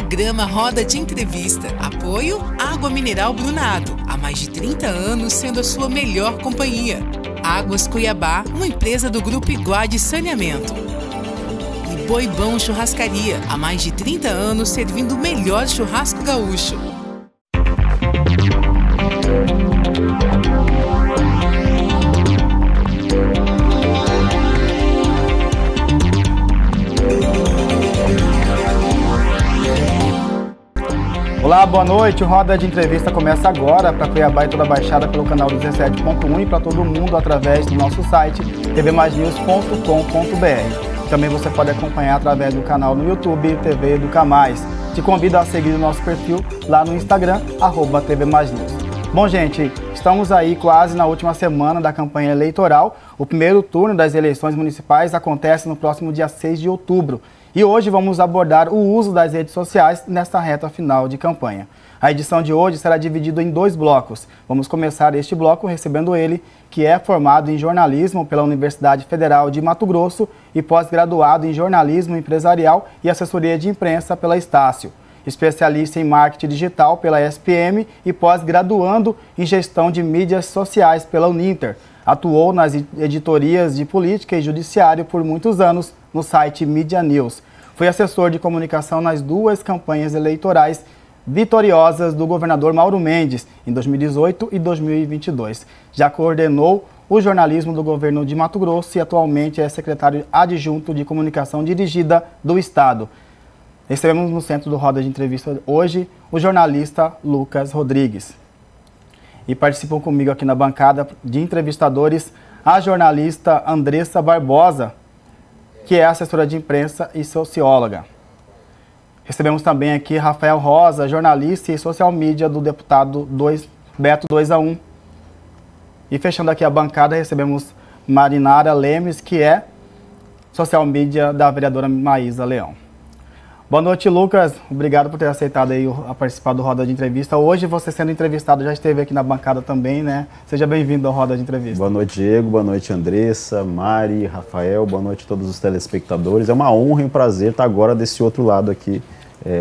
Programa Roda de Entrevista. Apoio Água Mineral Brunado. Há mais de 30 anos sendo a sua melhor companhia. Águas Cuiabá, uma empresa do Grupo Iguá de Saneamento. E Boi Bom Churrascaria. Há mais de 30 anos servindo o melhor churrasco gaúcho. Olá, boa noite. O Roda de Entrevista começa agora para Cuiabá e toda a Baixada pelo canal 17.1 e para todo mundo através do nosso site tvmaisnews.com.br. Também você pode acompanhar através do canal no YouTube TV Educa Mais. Te convido a seguir o nosso perfil lá no Instagram, @tvmaisnews. Bom, gente, estamos aí quase na última semana da campanha eleitoral. O primeiro turno das eleições municipais acontece no próximo dia 6 de outubro. E hoje vamos abordar o uso das redes sociais nesta reta final de campanha. A edição de hoje será dividida em 2 blocos. Vamos começar este bloco recebendo ele, que é formado em jornalismo pela Universidade Federal de Mato Grosso e pós-graduado em jornalismo empresarial e assessoria de imprensa pela Estácio. Especialista em marketing digital pela SPM e pós-graduando em gestão de mídias sociais pela Uninter. Atuou nas editorias de política e judiciário por muitos anos no site Mídia News. Foi assessor de comunicação nas 2 campanhas eleitorais vitoriosas do governador Mauro Mendes, em 2018 e 2022. Já coordenou o jornalismo do governo de Mato Grosso e atualmente é secretário adjunto de comunicação dirigida do Estado. Recebemos no centro do Roda de Entrevista hoje o jornalista Lucas Rodrigues. E participam comigo aqui na bancada de entrevistadores a jornalista Andressa Barbosa, que é assessora de imprensa e socióloga. Recebemos também aqui Rafael Rosa, jornalista e social media do deputado Beto 2A1. E fechando aqui a bancada, recebemos Marinara Lemes, que é social media da vereadora Maísa Leão. Boa noite, Lucas. Obrigado por ter aceitado aí a participar do Roda de Entrevista. Hoje, você sendo entrevistado, já esteve aqui na bancada também, né? Seja bem-vindo ao Roda de Entrevista. Boa noite, Diego. Boa noite, Andressa, Mari, Rafael. Boa noite a todos os telespectadores. É uma honra e um prazer estar agora desse outro lado aqui,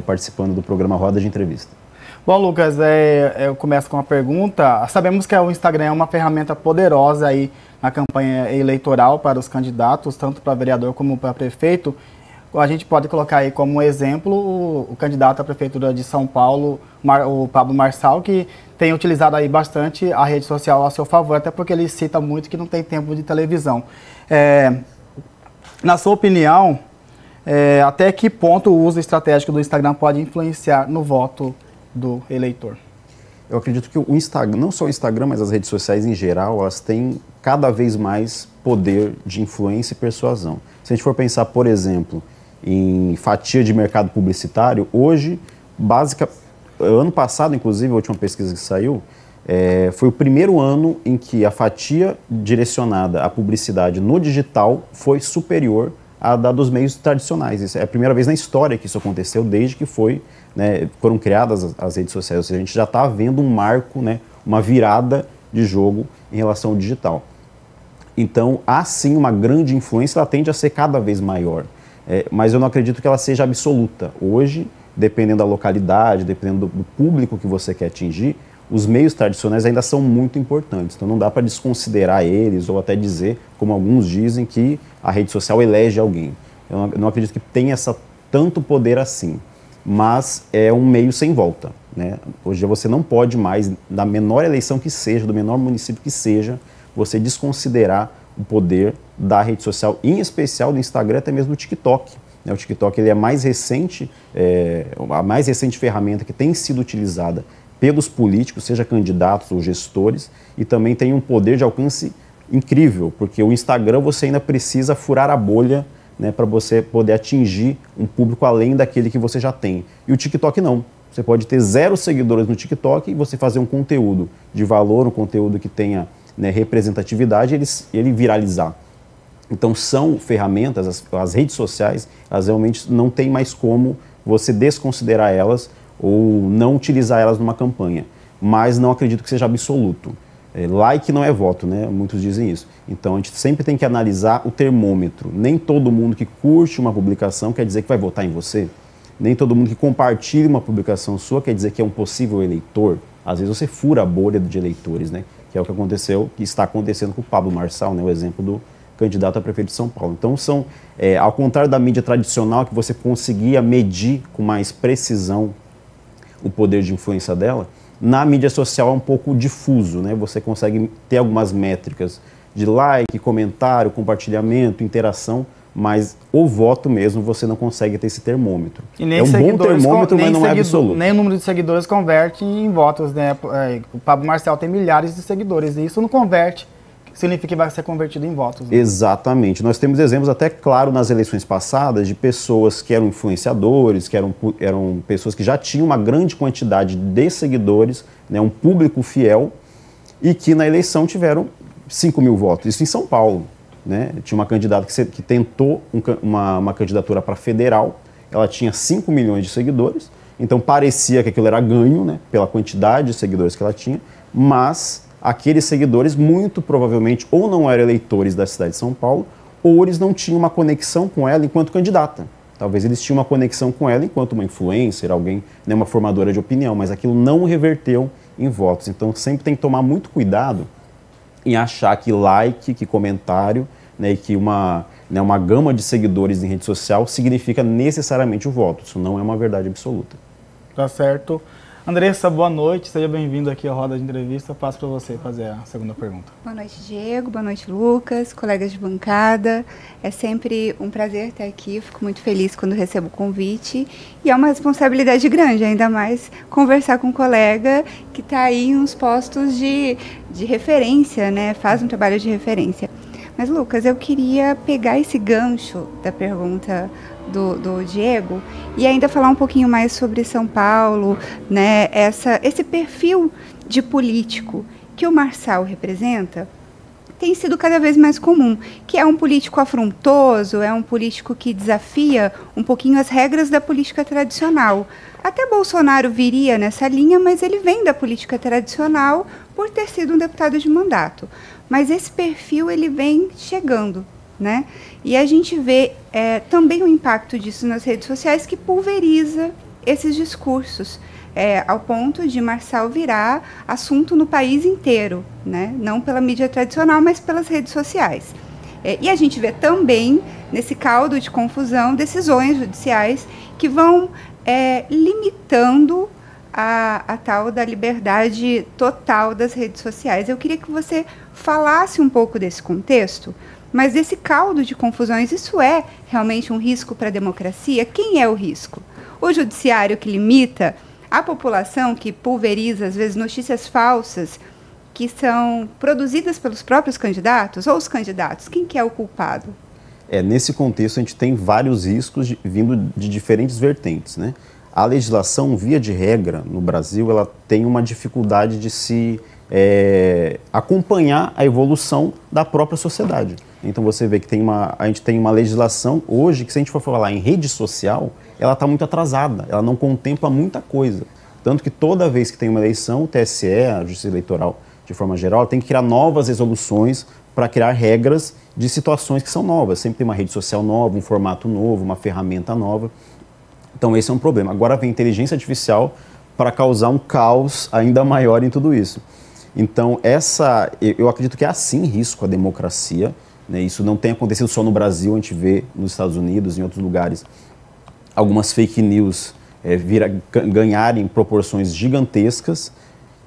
participando do programa Roda de Entrevista. Bom, Lucas, eu começo com uma pergunta. Sabemos que o Instagram é uma ferramenta poderosa aí na campanha eleitoral para os candidatos, tanto para vereador como para prefeito. A gente pode colocar aí como exemplo o candidato à Prefeitura de São Paulo, o Pablo Marçal, que tem utilizado aí bastante a rede social a seu favor, até porque ele cita muito que não tem tempo de televisão. Na sua opinião, até que ponto o uso estratégico do Instagram pode influenciar no voto do eleitor? Eu acredito que o Instagram, não só o Instagram, mas as redes sociais em geral, elas têm cada vez mais poder de influência e persuasão. Se a gente for pensar, por exemplo, em fatia de mercado publicitário, hoje, ano passado, inclusive, a última pesquisa que saiu, foi o primeiro ano em que a fatia direcionada à publicidade no digital foi superior à da dos meios tradicionais. Isso é a primeira vez na história que isso aconteceu, desde que foram criadas as redes sociais. Ou seja, a gente já está vendo um marco, uma virada de jogo em relação ao digital. Então, há sim uma grande influência, ela tende a ser cada vez maior. Mas eu não acredito que ela seja absoluta. Hoje, dependendo da localidade, dependendo do público que você quer atingir, os meios tradicionais ainda são muito importantes. Então não dá para desconsiderar eles ou até dizer, como alguns dizem, que a rede social elege alguém. Eu não acredito que tenha tanto poder assim. Mas é um meio sem volta, né? Hoje você não pode mais, da menor eleição que seja, do menor município que seja, você desconsiderar o poder da rede social, em especial do Instagram, até mesmo do TikTok. O TikTok ele é a mais recente ferramenta que tem sido utilizada pelos políticos, seja candidatos ou gestores, e também tem um poder de alcance incrível, porque o Instagram você ainda precisa furar a bolha, para você poder atingir um público além daquele que você já tem. E o TikTok não. Você pode ter 0 seguidores no TikTok e você fazer um conteúdo de valor, um conteúdo que tenha representatividade, ele viralizar. Então são ferramentas, as redes sociais, elas realmente não tem mais como você desconsiderar elas ou não utilizar elas numa campanha. Mas não acredito que seja absoluto. Like não é voto, né? Muitos dizem isso. Então a gente sempre tem que analisar o termômetro. Nem todo mundo que curte uma publicação quer dizer que vai votar em você. Nem todo mundo que compartilha uma publicação sua quer dizer que é um possível eleitor. Às vezes você fura a bolha de eleitores, né? Que é o que aconteceu, que está acontecendo com o Pablo Marçal, né? O exemplo do candidato a prefeito de São Paulo. Então, ao contrário da mídia tradicional, que você conseguia medir com mais precisão o poder de influência dela, na mídia social é um pouco difuso, né? Você consegue ter algumas métricas de like, comentário, compartilhamento, interação, mas o voto mesmo você não consegue ter esse termômetro. E nem é um bom termômetro, mas não é absoluto. Nem o número de seguidores converte em votos, né? O Pablo Marçal tem milhares de seguidores e isso não converte, significa que vai ser convertido em votos. Né? Exatamente. Nós temos exemplos até claro nas eleições passadas de pessoas que eram influenciadores, que eram pessoas que já tinham uma grande quantidade de seguidores, né, um público fiel, e que na eleição tiveram 5 mil votos. Isso em São Paulo. Né? Tinha uma candidata que tentou uma candidatura para federal, ela tinha 5 milhões de seguidores, então parecia que aquilo era ganho, né, pela quantidade de seguidores que ela tinha, mas aqueles seguidores muito provavelmente ou não eram eleitores da cidade de São Paulo, ou eles não tinham uma conexão com ela enquanto candidata. Talvez eles tinham uma conexão com ela enquanto uma influencer, alguém, né, uma formadora de opinião, mas aquilo não reverteu em votos. Então sempre tem que tomar muito cuidado em achar que like, que comentário, né, e que uma gama de seguidores em rede social significa necessariamente o voto. Isso não é uma verdade absoluta. Tá certo. Andressa, boa noite. Seja bem-vindo aqui à roda de entrevista. Passo para você fazer a segunda pergunta. Boa noite, Diego. Boa noite, Lucas, colegas de bancada. É sempre um prazer estar aqui. Fico muito feliz quando recebo o convite. E é uma responsabilidade grande, ainda mais conversar com um colega que está aí em uns postos de referência, né? Faz um trabalho de referência. Mas, Lucas, eu queria pegar esse gancho da pergunta do Diego e ainda falar um pouquinho mais sobre São Paulo, né? Esse perfil de político que o Marçal representa tem sido cada vez mais comum, que é um político afrontoso, é um político que desafia um pouquinho as regras da política tradicional. Até Bolsonaro viria nessa linha, mas ele vem da política tradicional por ter sido um deputado de mandato. Mas esse perfil ele vem chegando, né? E a gente vê também o impacto disso nas redes sociais, que pulveriza esses discursos, ao ponto de Marçal virar assunto no país inteiro, né? Não pela mídia tradicional, mas pelas redes sociais. E a gente vê também, nesse caldo de confusão, decisões judiciais que vão limitando a tal da liberdade total das redes sociais. Eu queria que você falasse um pouco desse contexto, mas desse caldo de confusões, isso é realmente um risco para a democracia? Quem é o risco? O judiciário que limita, a população que pulveriza, às vezes, notícias falsas que são produzidas pelos próprios candidatos, ou os candidatos? Quem que é o culpado? Nesse contexto, a gente tem vários riscos vindo de diferentes vertentes, né? A legislação, via de regra, no Brasil, ela tem uma dificuldade de se acompanhar a evolução da própria sociedade. Então você vê que a gente tem uma legislação hoje que, se a gente for falar em rede social, ela está muito atrasada, ela não contempla muita coisa. Tanto que toda vez que tem uma eleição, o TSE, a Justiça Eleitoral de forma geral, tem que criar novas resoluções para criar regras de situações que são novas. Sempre tem uma rede social nova, um formato novo, uma ferramenta nova. Então esse é um problema. Agora vem a inteligência artificial para causar um caos ainda maior em tudo isso. Então eu acredito que é assim risco à democracia, né? Isso não tem acontecido só no Brasil, a gente vê nos Estados Unidos, em outros lugares, algumas fake news ganharem proporções gigantescas,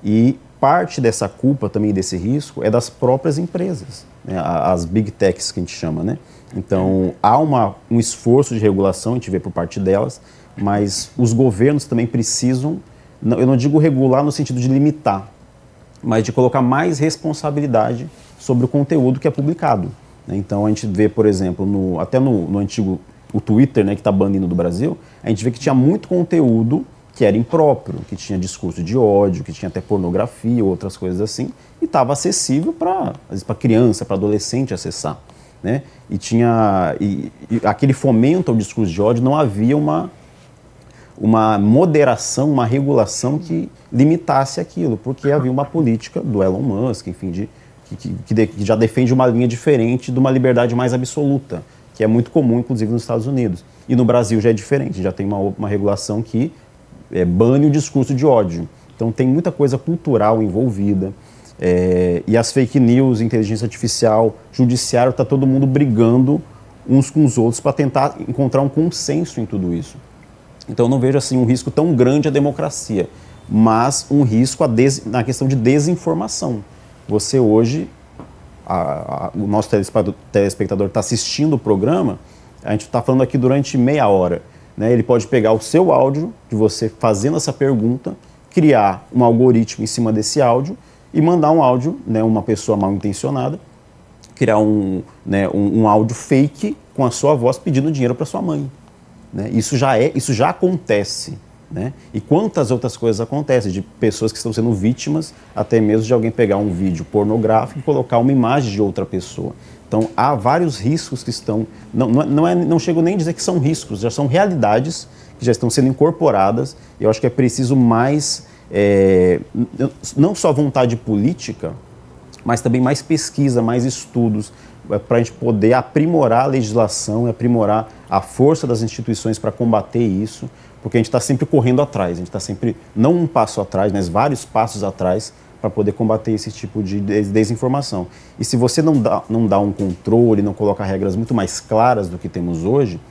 e parte dessa culpa também desse risco é das próprias empresas, né? As big techs que a gente chama, né? Então há um esforço de regulação, a gente vê por parte delas, mas os governos também precisam, eu não digo regular no sentido de limitar, mas de colocar mais responsabilidade sobre o conteúdo que é publicado, né? Então a gente vê, por exemplo, até no antigo o Twitter, né, que está banindo do Brasil, a gente vê que tinha muito conteúdo que era impróprio, que tinha discurso de ódio, que tinha até pornografia, outras coisas assim, e estava acessível às vezes para criança, para adolescente acessar, né? E aquele fomento ao discurso de ódio, não havia uma moderação, uma regulação que limitasse aquilo, porque havia uma política do Elon Musk, enfim, que já defende uma linha diferente de uma liberdade mais absoluta, que é muito comum, inclusive, nos Estados Unidos. E no Brasil já é diferente, já tem uma regulação que bane o discurso de ódio. Então tem muita coisa cultural envolvida, e as fake news, inteligência artificial, judiciário, está todo mundo brigando uns com os outros para tentar encontrar um consenso em tudo isso. Então eu não vejo assim um risco tão grande à democracia, mas um risco na questão de desinformação. Você hoje, o nosso telespectador está assistindo o programa, a gente está falando aqui durante meia hora, né? Ele pode pegar o seu áudio, de você fazendo essa pergunta, criar um algoritmo em cima desse áudio e mandar um áudio, né, uma pessoa mal intencionada, criar um áudio fake com a sua voz pedindo dinheiro para sua mãe. Né? Isso já acontece. Né? E quantas outras coisas acontecem de pessoas que estão sendo vítimas, até mesmo de alguém pegar um vídeo pornográfico e colocar uma imagem de outra pessoa. Então há vários riscos que estão, não chego nem a dizer que são riscos, já são realidades que já estão sendo incorporadas. Eu acho que é preciso mais, não só vontade política, mas também mais pesquisa, mais estudos, para a gente poder aprimorar a legislação, aprimorar a força das instituições para combater isso, porque a gente está sempre correndo atrás, a gente está sempre, não um passo atrás, mas vários passos atrás para poder combater esse tipo de desinformação. E se você não dá um controle, não coloca regras muito mais claras do que temos hoje,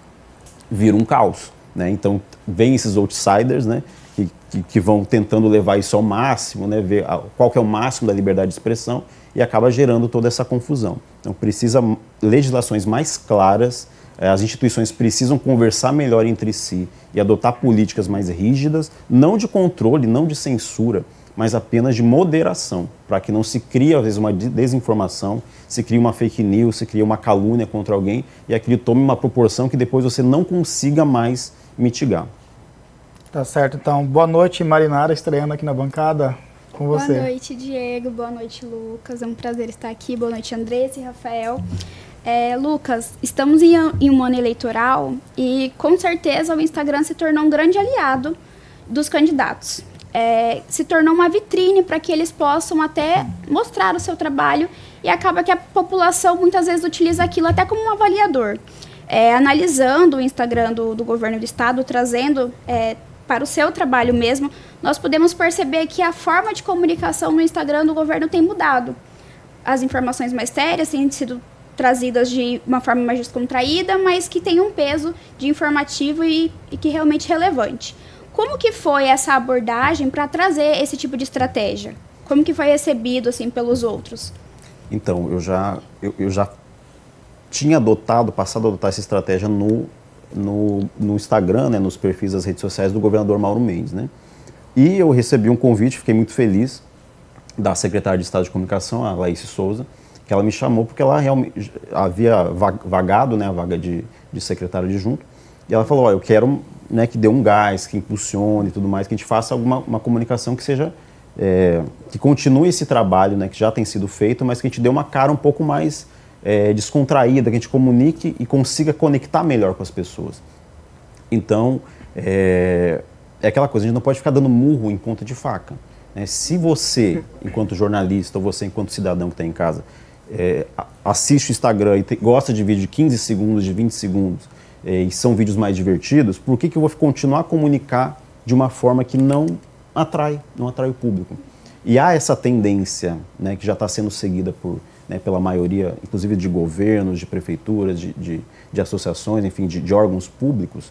vira um caos. Né? Então, vem esses outsiders, né, que vão tentando levar isso ao máximo, né, ver qual que é o máximo da liberdade de expressão e acaba gerando toda essa confusão. Então, precisa legislações mais claras, as instituições precisam conversar melhor entre si e adotar políticas mais rígidas, não de controle, não de censura, mas apenas de moderação, para que não se crie, às vezes, uma desinformação, se crie uma fake news, se crie uma calúnia contra alguém e aquilo tome uma proporção que depois você não consiga mais mitigar. Tá certo, então. Boa noite, Marinara, estreando aqui na bancada com você. Boa noite, Diego. Boa noite, Lucas. É um prazer estar aqui. Boa noite, Andressa e Rafael. Lucas, estamos em um ano eleitoral e, com certeza, o Instagram se tornou um grande aliado dos candidatos. Se tornou uma vitrine para que eles possam até mostrar o seu trabalho e acaba que a população muitas vezes utiliza aquilo até como um avaliador. Analisando o Instagram do governo do estado, trazendo para o seu trabalho mesmo, nós podemos perceber que a forma de comunicação no Instagram do governo tem mudado. As informações mais sérias têm sido trazidas de uma forma mais descontraída, mas que tem um peso de informativo e que realmente relevante. Como que foi essa abordagem para trazer esse tipo de estratégia? Como que foi recebido assim pelos outros? Então, eu já tinha passado a adotar essa estratégia no Instagram, né, nos perfis das redes sociais do governador Mauro Mendes. Né? E eu recebi um convite, fiquei muito feliz, da secretária de Estado de Comunicação, a Laís Souza, que ela me chamou porque ela realmente havia vagado, né, a vaga de secretária adjunto, e ela falou, eu quero, né, que dê um gás, que impulsione e tudo mais, que a gente faça uma comunicação que seja, que continue esse trabalho, né, que já tem sido feito, mas que a gente dê uma cara um pouco mais descontraída, que a gente comunique e consiga conectar melhor com as pessoas. Então, é aquela coisa, a gente não pode ficar dando murro em ponta de faca. Né? Se você, enquanto jornalista, ou você, enquanto cidadão que está em casa, assiste o Instagram e gosta de vídeo de 15 segundos, de 20 segundos, e são vídeos mais divertidos, por que eu vou continuar a comunicar de uma forma que não atrai o público? E há essa tendência, né, que já está sendo seguida pela maioria, inclusive de governos, de prefeituras, de associações, enfim, de órgãos públicos,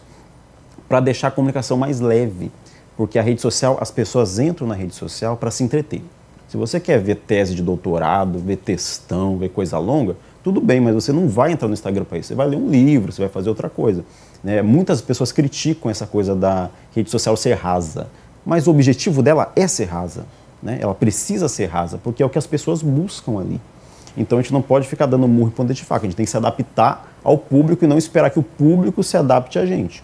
para deixar a comunicação mais leve, porque a rede social, as pessoas entram na rede social para se entreter. Se você quer ver tese de doutorado, ver textão, ver coisa longa, tudo bem, mas você não vai entrar no Instagram para isso, você vai ler um livro, você vai fazer outra coisa. Né? Muitas pessoas criticam essa coisa da rede social ser rasa, mas o objetivo dela é ser rasa. Né? Ela precisa ser rasa, porque é o que as pessoas buscam ali. Então a gente não pode ficar dando murro em ponta de faca, a gente tem que se adaptar ao público e não esperar que o público se adapte a gente.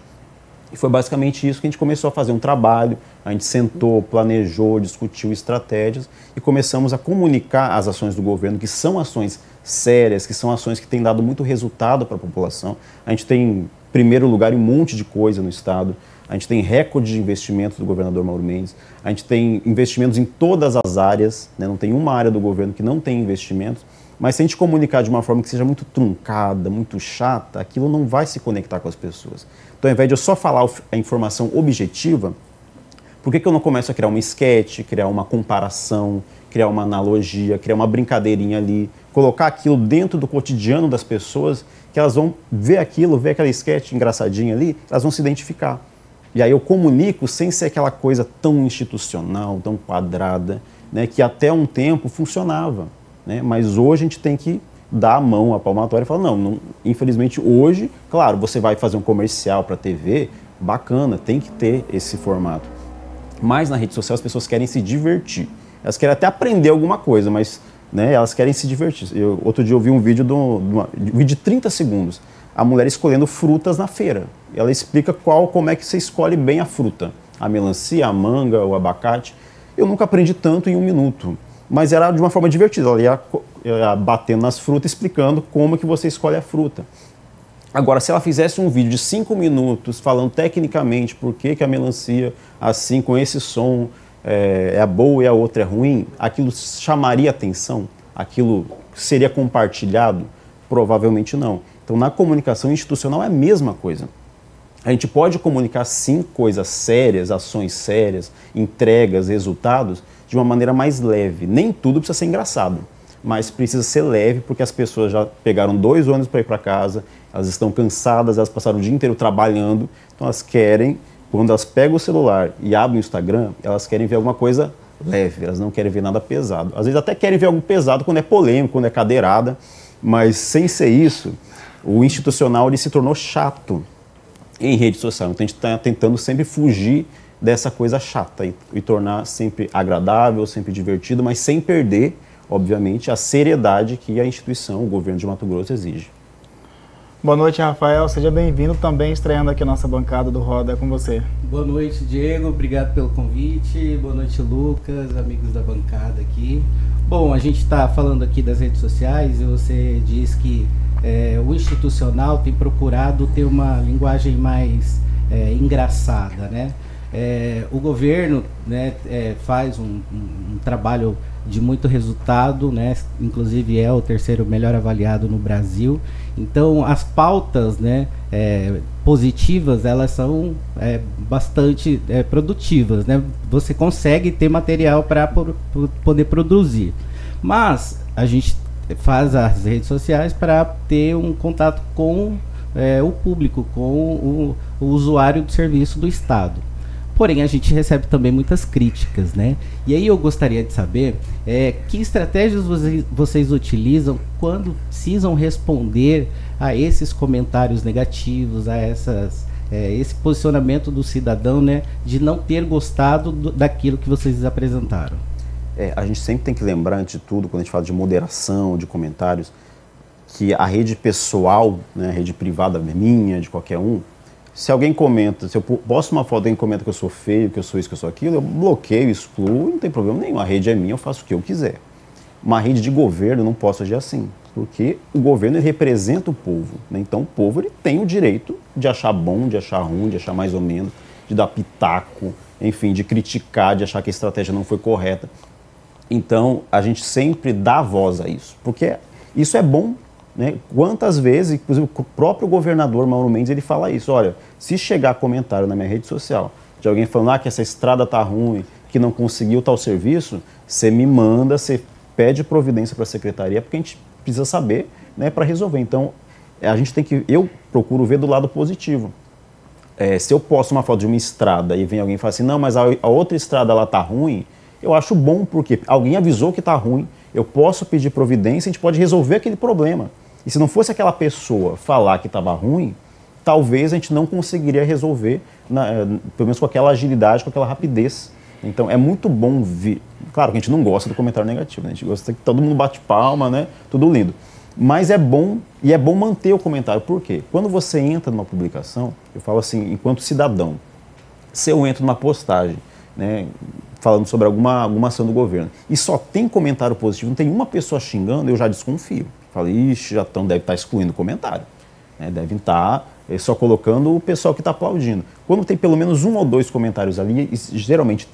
E foi basicamente isso que a gente começou a fazer um trabalho, a gente sentou, planejou, discutiu estratégias e começamos a comunicar as ações do governo, que são ações sérias, que são ações que têm dado muito resultado para a população. A gente tem, em primeiro lugar, um monte de coisa no estado, a gente tem recorde de investimentos do governador Mauro Mendes, a gente tem investimentos em todas as áreas, né? Não tem uma área do governo que não tem investimentos, Mas se a gente comunicar de uma forma que seja muito truncada, muito chata, aquilo não vai se conectar com as pessoas. Então, ao invés de eu só falar a informação objetiva, por que eu não começo a criar um esquete, criar uma comparação, criar uma analogia, criar uma brincadeirinha ali, colocar aquilo dentro do cotidiano das pessoas, que elas vão ver aquilo, ver aquela esquete engraçadinha ali, elas vão se identificar. E aí eu comunico sem ser aquela coisa tão institucional, tão quadrada, né, que até um tempo funcionava, né? Mas hoje a gente tem que dar a mão, a palmatória e falar, não, infelizmente hoje, claro, você vai fazer um comercial para a TV, bacana, tem que ter esse formato. Mas na rede social as pessoas querem se divertir. Elas querem até aprender alguma coisa, mas, né, elas querem se divertir. Outro dia eu vi um vídeo de 30 segundos. A mulher escolhendo frutas na feira. Ela explica como é que você escolhe bem a fruta. A melancia, a manga, o abacate. Eu nunca aprendi tanto em 1 minuto. Mas era de uma forma divertida. Ela ia batendo nas frutas, explicando como que você escolhe a fruta. Agora, se ela fizesse um vídeo de 5 minutos falando tecnicamente por que a melancia, assim, com esse som, é a boa e a outra é ruim, aquilo chamaria atenção? Aquilo seria compartilhado? Provavelmente não. Então, na comunicação institucional é a mesma coisa. A gente pode comunicar, sim, coisas sérias, ações sérias, entregas, resultados, de uma maneira mais leve. Nem tudo precisa ser engraçado, mas precisa ser leve, porque as pessoas já pegaram 2 ônibus para ir para casa, elas estão cansadas, elas passaram o dia inteiro trabalhando, então elas querem, quando elas pegam o celular e abrem o Instagram, elas querem ver alguma coisa leve, elas não querem ver nada pesado. Às vezes até querem ver algo pesado quando é polêmico, quando é cadeirada, mas sem ser isso, o institucional ele se tornou chato em rede social. Então a gente está tentando sempre fugir dessa coisa chata e tornar sempre agradável, sempre divertido, mas sem perder, obviamente, a seriedade que a instituição, o governo de Mato Grosso exige. Boa noite, Rafael. Seja bem-vindo, também estreando aqui a nossa bancada do Roda, é com você. Boa noite, Diego. Obrigado pelo convite. Boa noite, Lucas, amigos da bancada aqui. Bom, a gente está falando aqui das redes sociais e você diz que o institucional tem procurado ter uma linguagem mais engraçada, né? O governo, né, faz um trabalho de muito resultado, né? Inclusive é o 3º melhor avaliado no Brasil. Então as pautas, né, positivas, elas são bastante produtivas, né? Você consegue ter material para poder produzir, mas a gente faz as redes sociais para ter um contato com o público, com o usuário do serviço do Estado. Porém, a gente recebe também muitas críticas, né? E aí eu gostaria de saber que estratégias vocês utilizam quando precisam responder a esses comentários negativos, a esse posicionamento do cidadão, né, de não ter gostado daquilo que vocês apresentaram. A gente sempre tem que lembrar, antes de tudo, quando a gente fala de moderação, de comentários, que a rede pessoal, né, a rede privada minha, de qualquer um, se alguém comenta, se eu posto uma foto e alguém comenta que eu sou feio, que eu sou isso, que eu sou aquilo, eu bloqueio, excluo, não tem problema nenhum. A rede é minha, eu faço o que eu quiser. Uma rede de governo eu não posso agir assim, porque o governo ele representa o povo, né? Então o povo ele tem o direito de achar bom, de achar ruim, de achar mais ou menos, de dar pitaco, enfim, de criticar, de achar que a estratégia não foi correta. Então a gente sempre dá voz a isso, porque isso é bom. Né? Quantas vezes, inclusive o próprio governador Mauro Mendes, ele fala isso, olha, se chegar comentário na minha rede social de alguém falando que essa estrada tá ruim, que não conseguiu tal serviço, você me manda, você pede providência para a secretaria, porque a gente precisa saber, né, para resolver. Então, eu procuro ver do lado positivo. Se eu posto uma foto de uma estrada e vem alguém e fala assim, não, mas a outra estrada ela tá ruim, eu acho bom, porque alguém avisou que tá ruim, eu posso pedir providência, a gente pode resolver aquele problema. E se não fosse aquela pessoa falar que estava ruim, talvez a gente não conseguiria resolver, pelo menos com aquela agilidade, com aquela rapidez. Então é muito bom ver. Claro que a gente não gosta do comentário negativo, né? A gente gosta que todo mundo bate palma, né? Tudo lindo. Mas é bom, e é bom manter o comentário. Por quê? Quando você entra numa publicação, eu falo assim, enquanto cidadão, se eu entro numa postagem, né, falando sobre alguma ação do governo, e só tem comentário positivo, não tem uma pessoa xingando, eu já desconfio. Falo, ixi, deve estar excluindo o comentário. Né? Devem estar só colocando o pessoal que está aplaudindo. Quando tem pelo menos 1 ou 2 comentários ali, e geralmente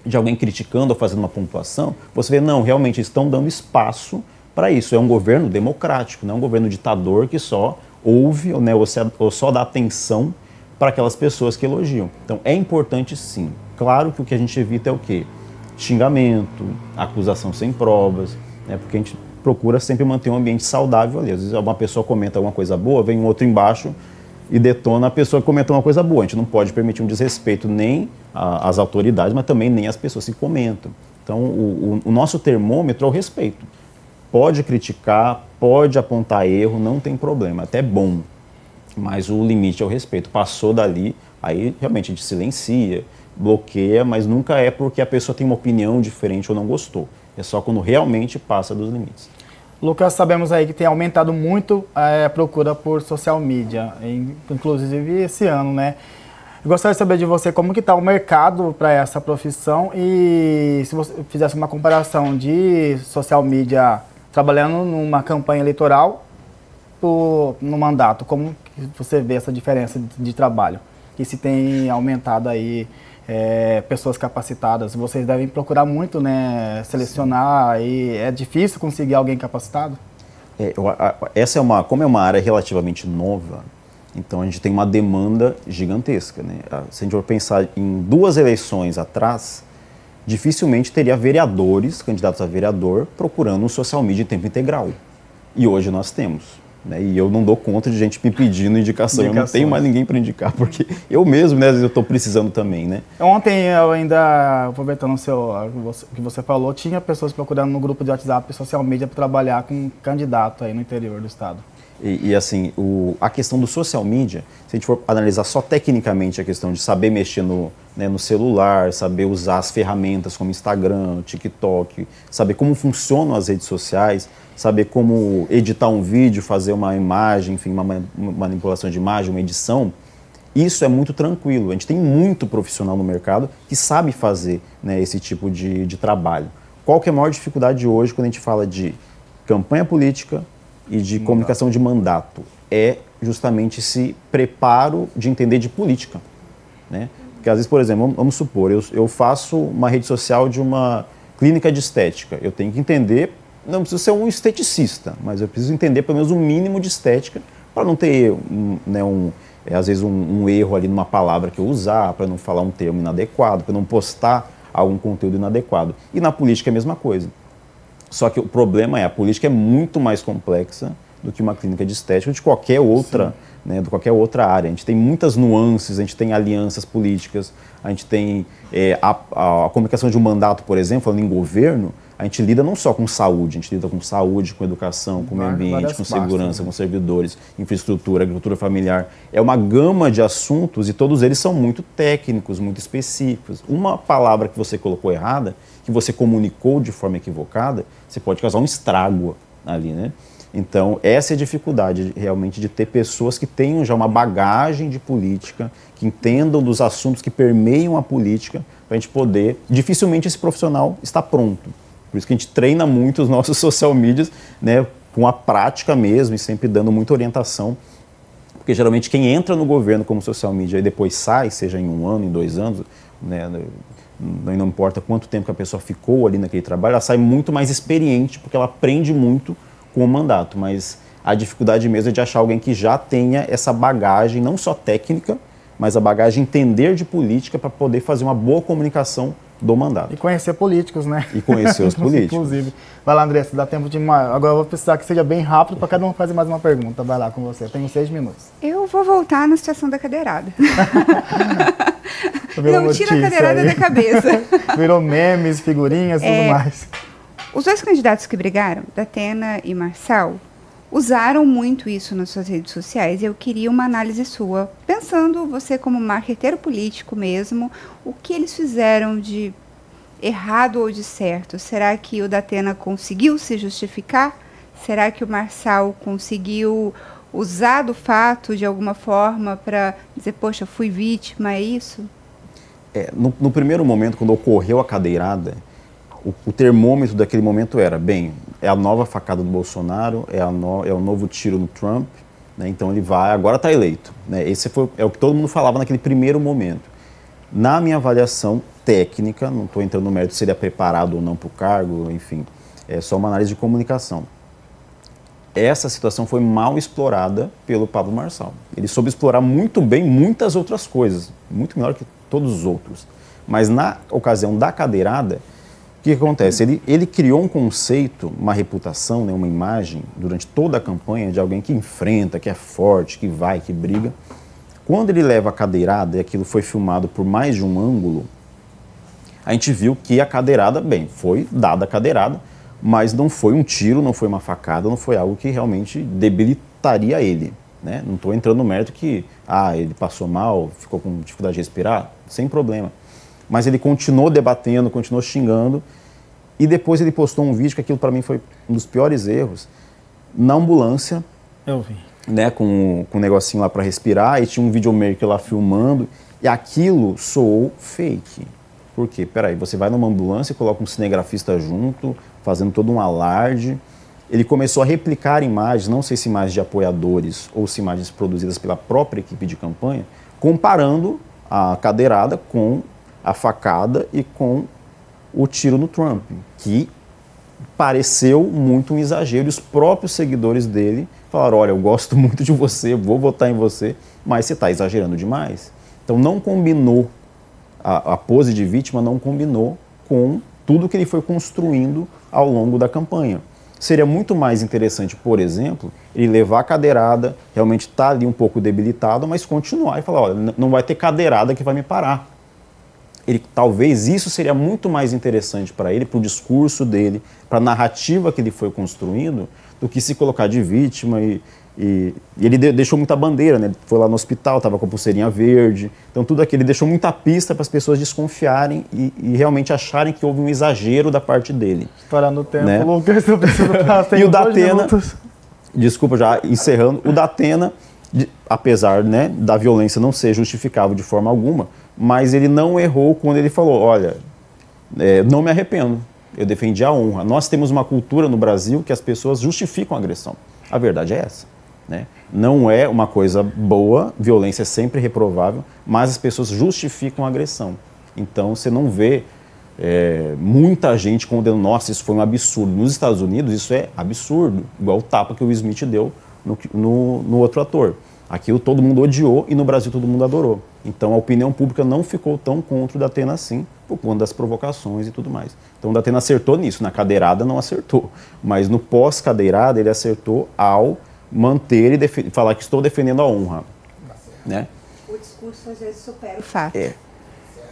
de alguém criticando ou fazendo uma pontuação, você vê, não, realmente estão dando espaço para isso. É um governo democrático, não é um governo ditador que só ouve, né, ou só dá atenção para aquelas pessoas que elogiam. Então, é importante sim. Claro que o que a gente evita é o quê? Xingamento, acusação sem provas, né, porque a gente procura sempre manter um ambiente saudável ali. Às vezes uma pessoa comenta alguma coisa boa, vem um outro embaixo e detona a pessoa que comentou uma coisa boa. A gente não pode permitir um desrespeito nem às autoridades, mas também nem às pessoas que comentam. Então, o nosso termômetro é o respeito. Pode criticar, pode apontar erro, não tem problema, até bom. Mas o limite é o respeito. Passou dali, aí realmente a gente silencia, bloqueia, mas nunca é porque a pessoa tem uma opinião diferente ou não gostou. É só quando realmente passa dos limites. Lucas, sabemos aí que tem aumentado muito a procura por social media, inclusive esse ano, né? Eu gostaria de saber de você como que está o mercado para essa profissão e se você fizesse uma comparação de social media trabalhando numa campanha eleitoral no mandato, como que você vê essa diferença de trabalho? E se tem aumentado aí pessoas capacitadas? Vocês devem procurar muito, né, selecionar, e é difícil conseguir alguém capacitado? Como é uma área relativamente nova, então a gente tem uma demanda gigantesca, né? Se a gente for pensar em 2 eleições atrás, dificilmente teria vereadores, candidatos a vereador, procurando um social media em tempo integral. E hoje nós temos. Né? E eu não dou conta de gente me pedindo indicação. Eu não tenho mais ninguém para indicar, porque eu mesmo, né, às vezes eu estou precisando também, né? Ontem eu ainda, aproveitando o que você falou, tinha pessoas procurando no grupo de WhatsApp e social media para trabalhar com um candidato aí no interior do estado. E assim, a questão do social media, se a gente for analisar só tecnicamente a questão de saber mexer no celular, saber usar as ferramentas como Instagram, TikTok, saber como funcionam as redes sociais, saber como editar um vídeo, fazer uma imagem, enfim, uma manipulação de imagem, uma edição, isso é muito tranquilo. A gente tem muito profissional no mercado que sabe fazer, né, esse tipo de trabalho. Qual que é a maior dificuldade hoje quando a gente fala de campanha política e de comunicação de mandato? É justamente esse preparo de entender de política, né? Porque às vezes, por exemplo, vamos supor, eu faço uma rede social de uma clínica de estética. Eu tenho que entender, não preciso ser um esteticista, mas eu preciso entender pelo menos um mínimo de estética para não ter, às vezes, um erro ali numa palavra que eu usar, para não falar um termo inadequado, para não postar algum conteúdo inadequado. E na política é a mesma coisa. Só que o problema a política é muito mais complexa do que uma clínica de estética ou de qualquer outra, né, de qualquer outra área. A gente tem muitas nuances, a gente tem alianças políticas, a gente tem a comunicação de um mandato, por exemplo, falando em governo, a gente lida não só com saúde, a gente lida com saúde, com educação, com meio ambiente, com segurança, com servidores, infraestrutura, agricultura familiar. É uma gama de assuntos e todos eles são muito técnicos, muito específicos. Uma palavra que você colocou errada, que você comunicou de forma equivocada, você pode causar um estrago ali, né? Então, essa é a dificuldade realmente de ter pessoas que tenham já uma bagagem de política, que entendam dos assuntos que permeiam a política, para a gente poder... Dificilmente esse profissional está pronto. Por isso que a gente treina muito os nossos social medias, né, com a prática mesmo e sempre dando muita orientação. Porque geralmente quem entra no governo como social media e depois sai, seja em 1 ano, em 2 anos, né, não importa quanto tempo que a pessoa ficou ali naquele trabalho, ela sai muito mais experiente, porque ela aprende muito com o mandato, mas a dificuldade mesmo é de achar alguém que já tenha essa bagagem, não só técnica, mas a bagagem entender de política para poder fazer uma boa comunicação do mandato. E conhecer políticos, né? E conhecer os políticos. Inclusive. Vai lá, Andressa, dá tempo de mais. Agora eu vou precisar que seja bem rápido para cada um fazer mais uma pergunta. Vai lá com você, eu tenho 6 minutos. Eu vou voltar na situação da cadeirada. Não tira a cadeirada da cabeça. Virou memes, figurinhas e tudo mais. Os 2 candidatos que brigaram, Datena e Marçal, usaram muito isso nas suas redes sociais e eu queria uma análise sua. Pensando você como marqueteiro político mesmo, o que eles fizeram de errado ou de certo? Será que o Datena conseguiu se justificar? Será que o Marçal conseguiu usar do fato de alguma forma para dizer, poxa, fui vítima, é isso? No primeiro momento, quando ocorreu a cadeirada, o termômetro daquele momento era, bem, é a nova facada do Bolsonaro, é o novo tiro no Trump, né? Então ele vai, agora está eleito. Né? É o que todo mundo falava naquele primeiro momento. Na minha avaliação técnica, não estou entrando no mérito se ele é preparado ou não para o cargo, enfim, é só uma análise de comunicação. essa situação foi mal explorada pelo Pablo Marçal. Ele soube explorar muito bem muitas outras coisas, muito melhor que todos os outros. Mas na ocasião da cadeirada, o que acontece? Ele criou um conceito, uma reputação, né, uma imagem, durante toda a campanha, de alguém que enfrenta, que é forte, que vai, que briga. Quando ele leva a cadeirada, e aquilo foi filmado por mais de um ângulo, a gente viu que a cadeirada, bem, foi dada a cadeirada, mas não foi um tiro, não foi uma facada, não foi algo que realmente debilitaria ele, né? Não estou entrando no mérito que, ele passou mal, ficou com dificuldade de respirar, sem problema. Mas ele continuou debatendo, continuou xingando, e depois ele postou um vídeo, que aquilo para mim foi um dos piores erros, na ambulância. Eu vi. Né, com um negocinho lá para respirar, e tinha um videomaker lá filmando, e aquilo soou fake. Por quê? Peraí, você vai numa ambulância e coloca um cinegrafista junto, fazendo todo um alarde. Ele começou a replicar imagens, não sei se imagens de apoiadores ou se imagens produzidas pela própria equipe de campanha, comparando a cadeirada com a facada e com o tiro no Trump, que pareceu muito um exagero. E os próprios seguidores dele falaram, olha, eu gosto muito de você, vou votar em você, mas você está exagerando demais. Então não combinou, a pose de vítima não combinou com tudo que ele foi construindo ao longo da campanha. Seria muito mais interessante, por exemplo, ele levar a cadeirada, realmente estar ali um pouco debilitado, mas continuar e falar, olha, não vai ter cadeirada que vai me parar. Talvez isso seria muito mais interessante para ele, para o discurso dele, para a narrativa que ele foi construindo, do que se colocar de vítima. E ele deixou muita bandeira, né? Foi lá no hospital, estava com a pulseirinha verde. Então tudo aquilo, ele deixou muita pista para as pessoas desconfiarem e realmente acharem que houve um exagero da parte dele. Parando o tempo, né? Lucas, eu preciso passar. E o Datena, desculpa, já encerrando, o Datena, apesar, né, da violência não ser justificável de forma alguma, mas ele não errou quando ele falou, olha, não me arrependo, eu defendi a honra. Nós temos uma cultura no Brasil que as pessoas justificam a agressão. A verdade é essa, né? Não é uma coisa boa, violência é sempre reprovável, mas as pessoas justificam a agressão. Então você não vê muita gente condenando, nossa, isso foi um absurdo. Nos Estados Unidos isso é absurdo, igual o tapa que o Will Smith deu no outro ator. Aquilo todo mundo odiou e no Brasil todo mundo adorou. Então a opinião pública não ficou tão contra o Datena assim, por conta das provocações e tudo mais. Então o Datena acertou nisso, na cadeirada não acertou, mas no pós-cadeirada ele acertou ao manter e falar que estou defendendo a honra. Né? O discurso às vezes supera o fato.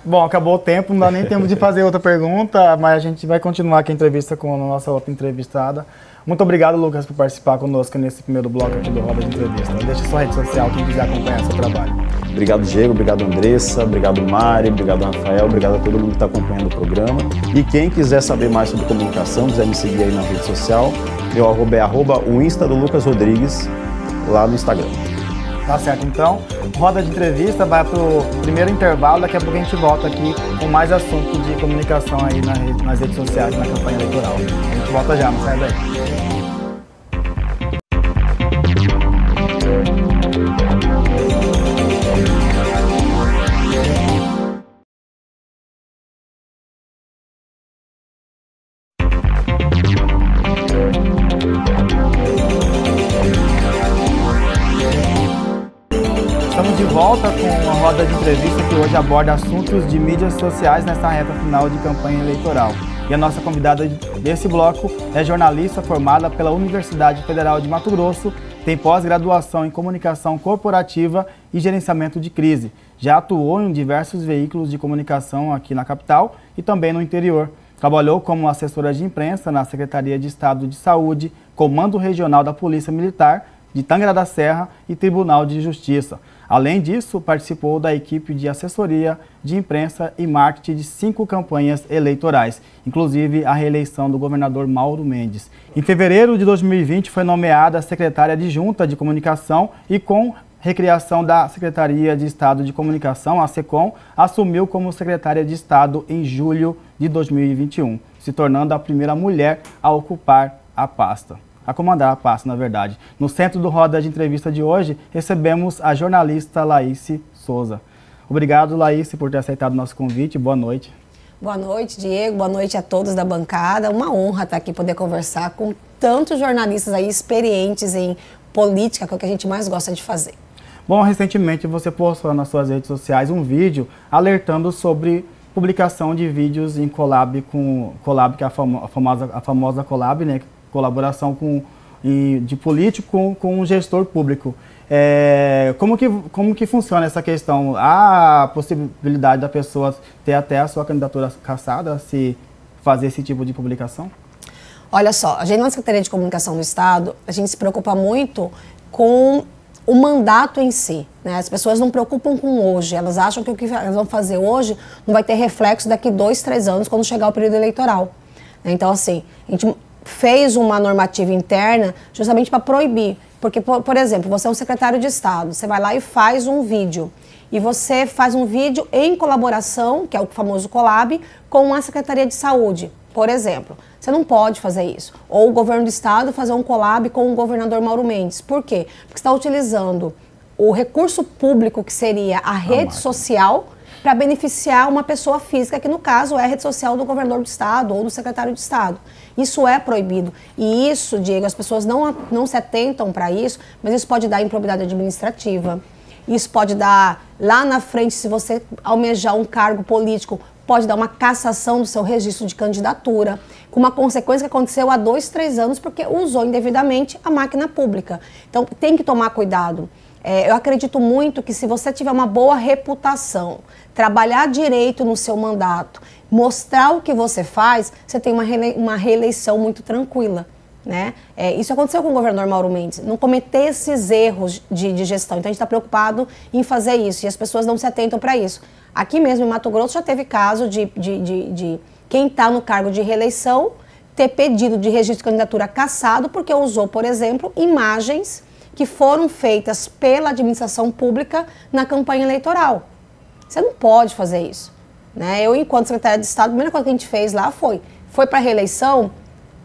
Bom, acabou o tempo, não dá nem tempo de fazer outra pergunta, mas a gente vai continuar aqui a entrevista com a nossa outra entrevistada. Muito obrigado, Lucas, por participar conosco nesse primeiro bloco aqui do Roda de Entrevista. Deixa sua rede social, quem quiser acompanhar seu trabalho. Obrigado, Diego, obrigado, Andressa, obrigado, Mari, obrigado, Rafael, obrigado a todo mundo que está acompanhando o programa. E quem quiser saber mais sobre comunicação, quiser me seguir aí na rede social, meu arroba é o Insta do Lucas Rodrigues, lá no Instagram. Tá certo, então, Roda de Entrevista vai para o primeiro intervalo, daqui a pouco a gente volta aqui com mais assuntos de comunicação aí nas redes sociais, na campanha eleitoral. A gente volta já, não sai daí. Volta com a roda de entrevista que hoje aborda assuntos de mídias sociais nessa reta final de campanha eleitoral. E a nossa convidada desse bloco é jornalista formada pela Universidade Federal de Mato Grosso, tem pós-graduação em comunicação corporativa e gerenciamento de crise. Já atuou em diversos veículos de comunicação aqui na capital e também no interior. Trabalhou como assessora de imprensa na Secretaria de Estado de Saúde, Comando Regional da Polícia Militar de Tangra da Serra e Tribunal de Justiça. Além disso, participou da equipe de assessoria de imprensa e marketing de 5 campanhas eleitorais, inclusive a reeleição do governador Mauro Mendes. Em fevereiro de 2020, foi nomeada secretária adjunta de comunicação e, com recriação da Secretaria de Estado de Comunicação, a SECOM, assumiu como secretária de Estado em julho de 2021, se tornando a primeira mulher a ocupar a pasta. A comandar a pasta, na verdade. No centro do Roda de Entrevista de hoje, recebemos a jornalista Laíse Souza. Obrigado, Laíse, por ter aceitado o nosso convite. Boa noite. Boa noite, Diego. Boa noite a todos da bancada. Uma honra estar aqui, poder conversar com tantos jornalistas aí experientes em política, que é o que a gente mais gosta de fazer. Bom, recentemente você postou nas suas redes sociais um vídeo alertando sobre publicação de vídeos em collab, que é a famosa collab, né? Colaboração de político com um gestor público. Como que funciona essa questão? Há a possibilidade da pessoa ter até a sua candidatura cassada se fazer esse tipo de publicação? Olha só, a gente na Secretaria de Comunicação do Estado, a gente se preocupa muito com o mandato em si, né? As pessoas não preocupam com hoje, elas acham que o que elas vão fazer hoje não vai ter reflexo daqui 2, 3 anos quando chegar o período eleitoral. Então, assim, a gente fez uma normativa interna justamente para proibir, porque, por exemplo, você é um secretário de Estado, você vai lá e faz um vídeo, e você faz um vídeo em colaboração, que é o famoso collab, com a Secretaria de Saúde, por exemplo. Você não pode fazer isso. Ou o governo do estado fazer um collab com o governador Mauro Mendes. Por quê? Porque você está utilizando o recurso público, que seria a rede social, para beneficiar uma pessoa física, que no caso é a rede social do governador do estado ou do secretário de estado. Isso é proibido. E isso, Diego, as pessoas não se atentam para isso, mas isso pode dar improbidade administrativa. Isso pode dar, lá na frente, se você almejar um cargo político, pode dar uma cassação do seu registro de candidatura, com uma consequência que aconteceu há 2, 3 anos, porque usou indevidamente a máquina pública. Então, tem que tomar cuidado. Eu acredito muito que se você tiver uma boa reputação, trabalhar direito no seu mandato, mostrar o que você faz, você tem uma reeleição muito tranquila, né? Isso aconteceu com o governador Mauro Mendes, não cometer esses erros de gestão. Então, a gente está preocupado em fazer isso, e as pessoas não se atentam para isso. Aqui mesmo em Mato Grosso já teve caso de quem está no cargo de reeleição ter pedido de registro de candidatura cassado porque usou, por exemplo, imagens que foram feitas pela administração pública na campanha eleitoral. Você não pode fazer isso, né? Eu, enquanto secretária de Estado, a primeira coisa que a gente fez lá foi para a reeleição.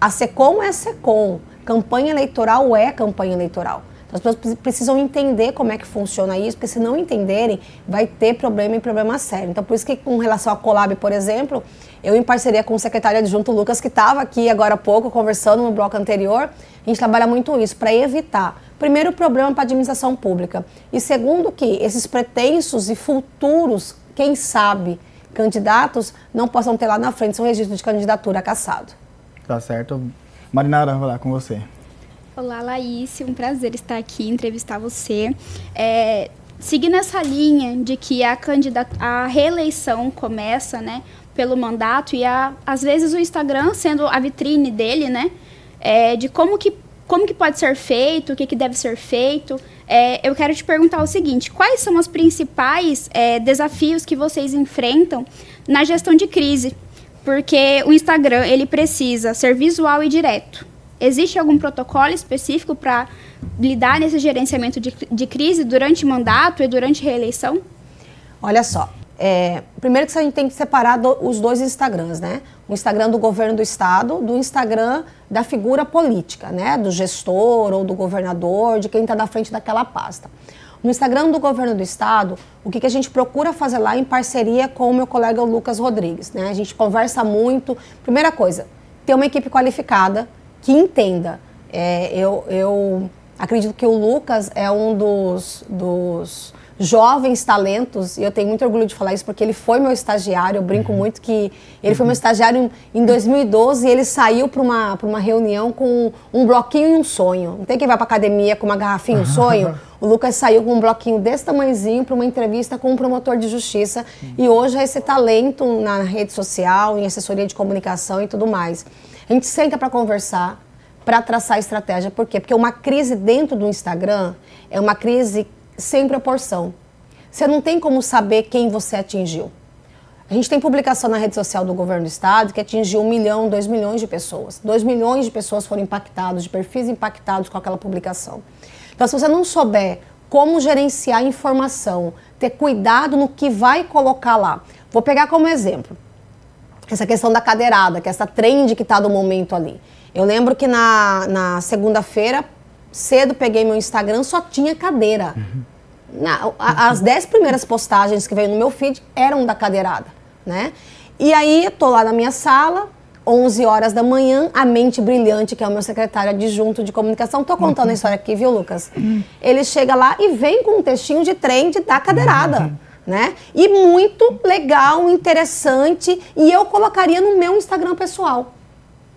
A SECOM é SECOM, campanha eleitoral é campanha eleitoral. As pessoas precisam entender como é que funciona isso, porque se não entenderem, vai ter problema e problema sério. Então, por isso que, com relação à collab, por exemplo, eu, em parceria com o secretário adjunto Lucas, que estava aqui agora há pouco, conversando no bloco anterior, a gente trabalha muito isso, para evitar, primeiro, o problema para a administração pública, e segundo, que esses pretensos e futuros, quem sabe, candidatos, não possam ter lá na frente seu registro de candidatura cassado. Tá certo. Marinara, vou lá com você. Olá, Laís, um prazer estar aqui, entrevistar você. Seguindo essa linha de que a reeleição começa, né, pelo mandato e às vezes o Instagram sendo a vitrine dele, né, de como que pode ser feito, o que deve ser feito. Eu quero te perguntar o seguinte: quais são os principais desafios que vocês enfrentam na gestão de crise? Porque o Instagram, ele precisa ser visual e direto. Existe algum protocolo específico para lidar nesse gerenciamento de crise durante mandato e durante reeleição? Olha só, primeiro que a gente tem que separar os dois Instagrams, né? O Instagram do governo do estado, do Instagram da figura política, né? Do gestor ou do governador, de quem está na frente daquela pasta. No Instagram do governo do estado, o que a gente procura fazer lá em parceria com o meu colega Lucas Rodrigues, né? A gente conversa muito. Primeira coisa, ter uma equipe qualificada que entenda. Eu acredito que o Lucas é um dos jovens talentos, e eu tenho muito orgulho de falar isso porque ele foi meu estagiário. Eu brinco muito que ele foi meu estagiário em 2012 e ele saiu para uma reunião com um bloquinho e um sonho. Não tem quem vai para academia com uma garrafinha e um sonho? O Lucas saiu com um bloquinho desse tamanhozinho para uma entrevista com um promotor de justiça e hoje é esse talento na rede social, em assessoria de comunicação e tudo mais. A gente senta para conversar, para traçar estratégia. Por quê? Porque uma crise dentro do Instagram é uma crise sem proporção. Você não tem como saber quem você atingiu. A gente tem publicação na rede social do governo do estado que atingiu 1 milhão, 2 milhões de pessoas. 2 milhões de pessoas foram impactadas, de perfis impactados com aquela publicação. Então, se você não souber como gerenciar a informação, ter cuidado no que vai colocar lá. Vou pegar como exemplo essa questão da cadeirada, que é essa trend que está do momento ali. Eu lembro que na segunda-feira, cedo, peguei meu Instagram, só tinha cadeira. As 10 primeiras postagens que veio no meu feed eram da cadeirada. né? E aí, tô lá na minha sala, 11 horas da manhã, a mente brilhante, que é o meu secretário adjunto de comunicação, tô contando a história aqui, viu, Lucas? Ele chega lá e vem com um textinho de trend da cadeirada, né? E muito legal, interessante, e eu colocaria no meu Instagram pessoal.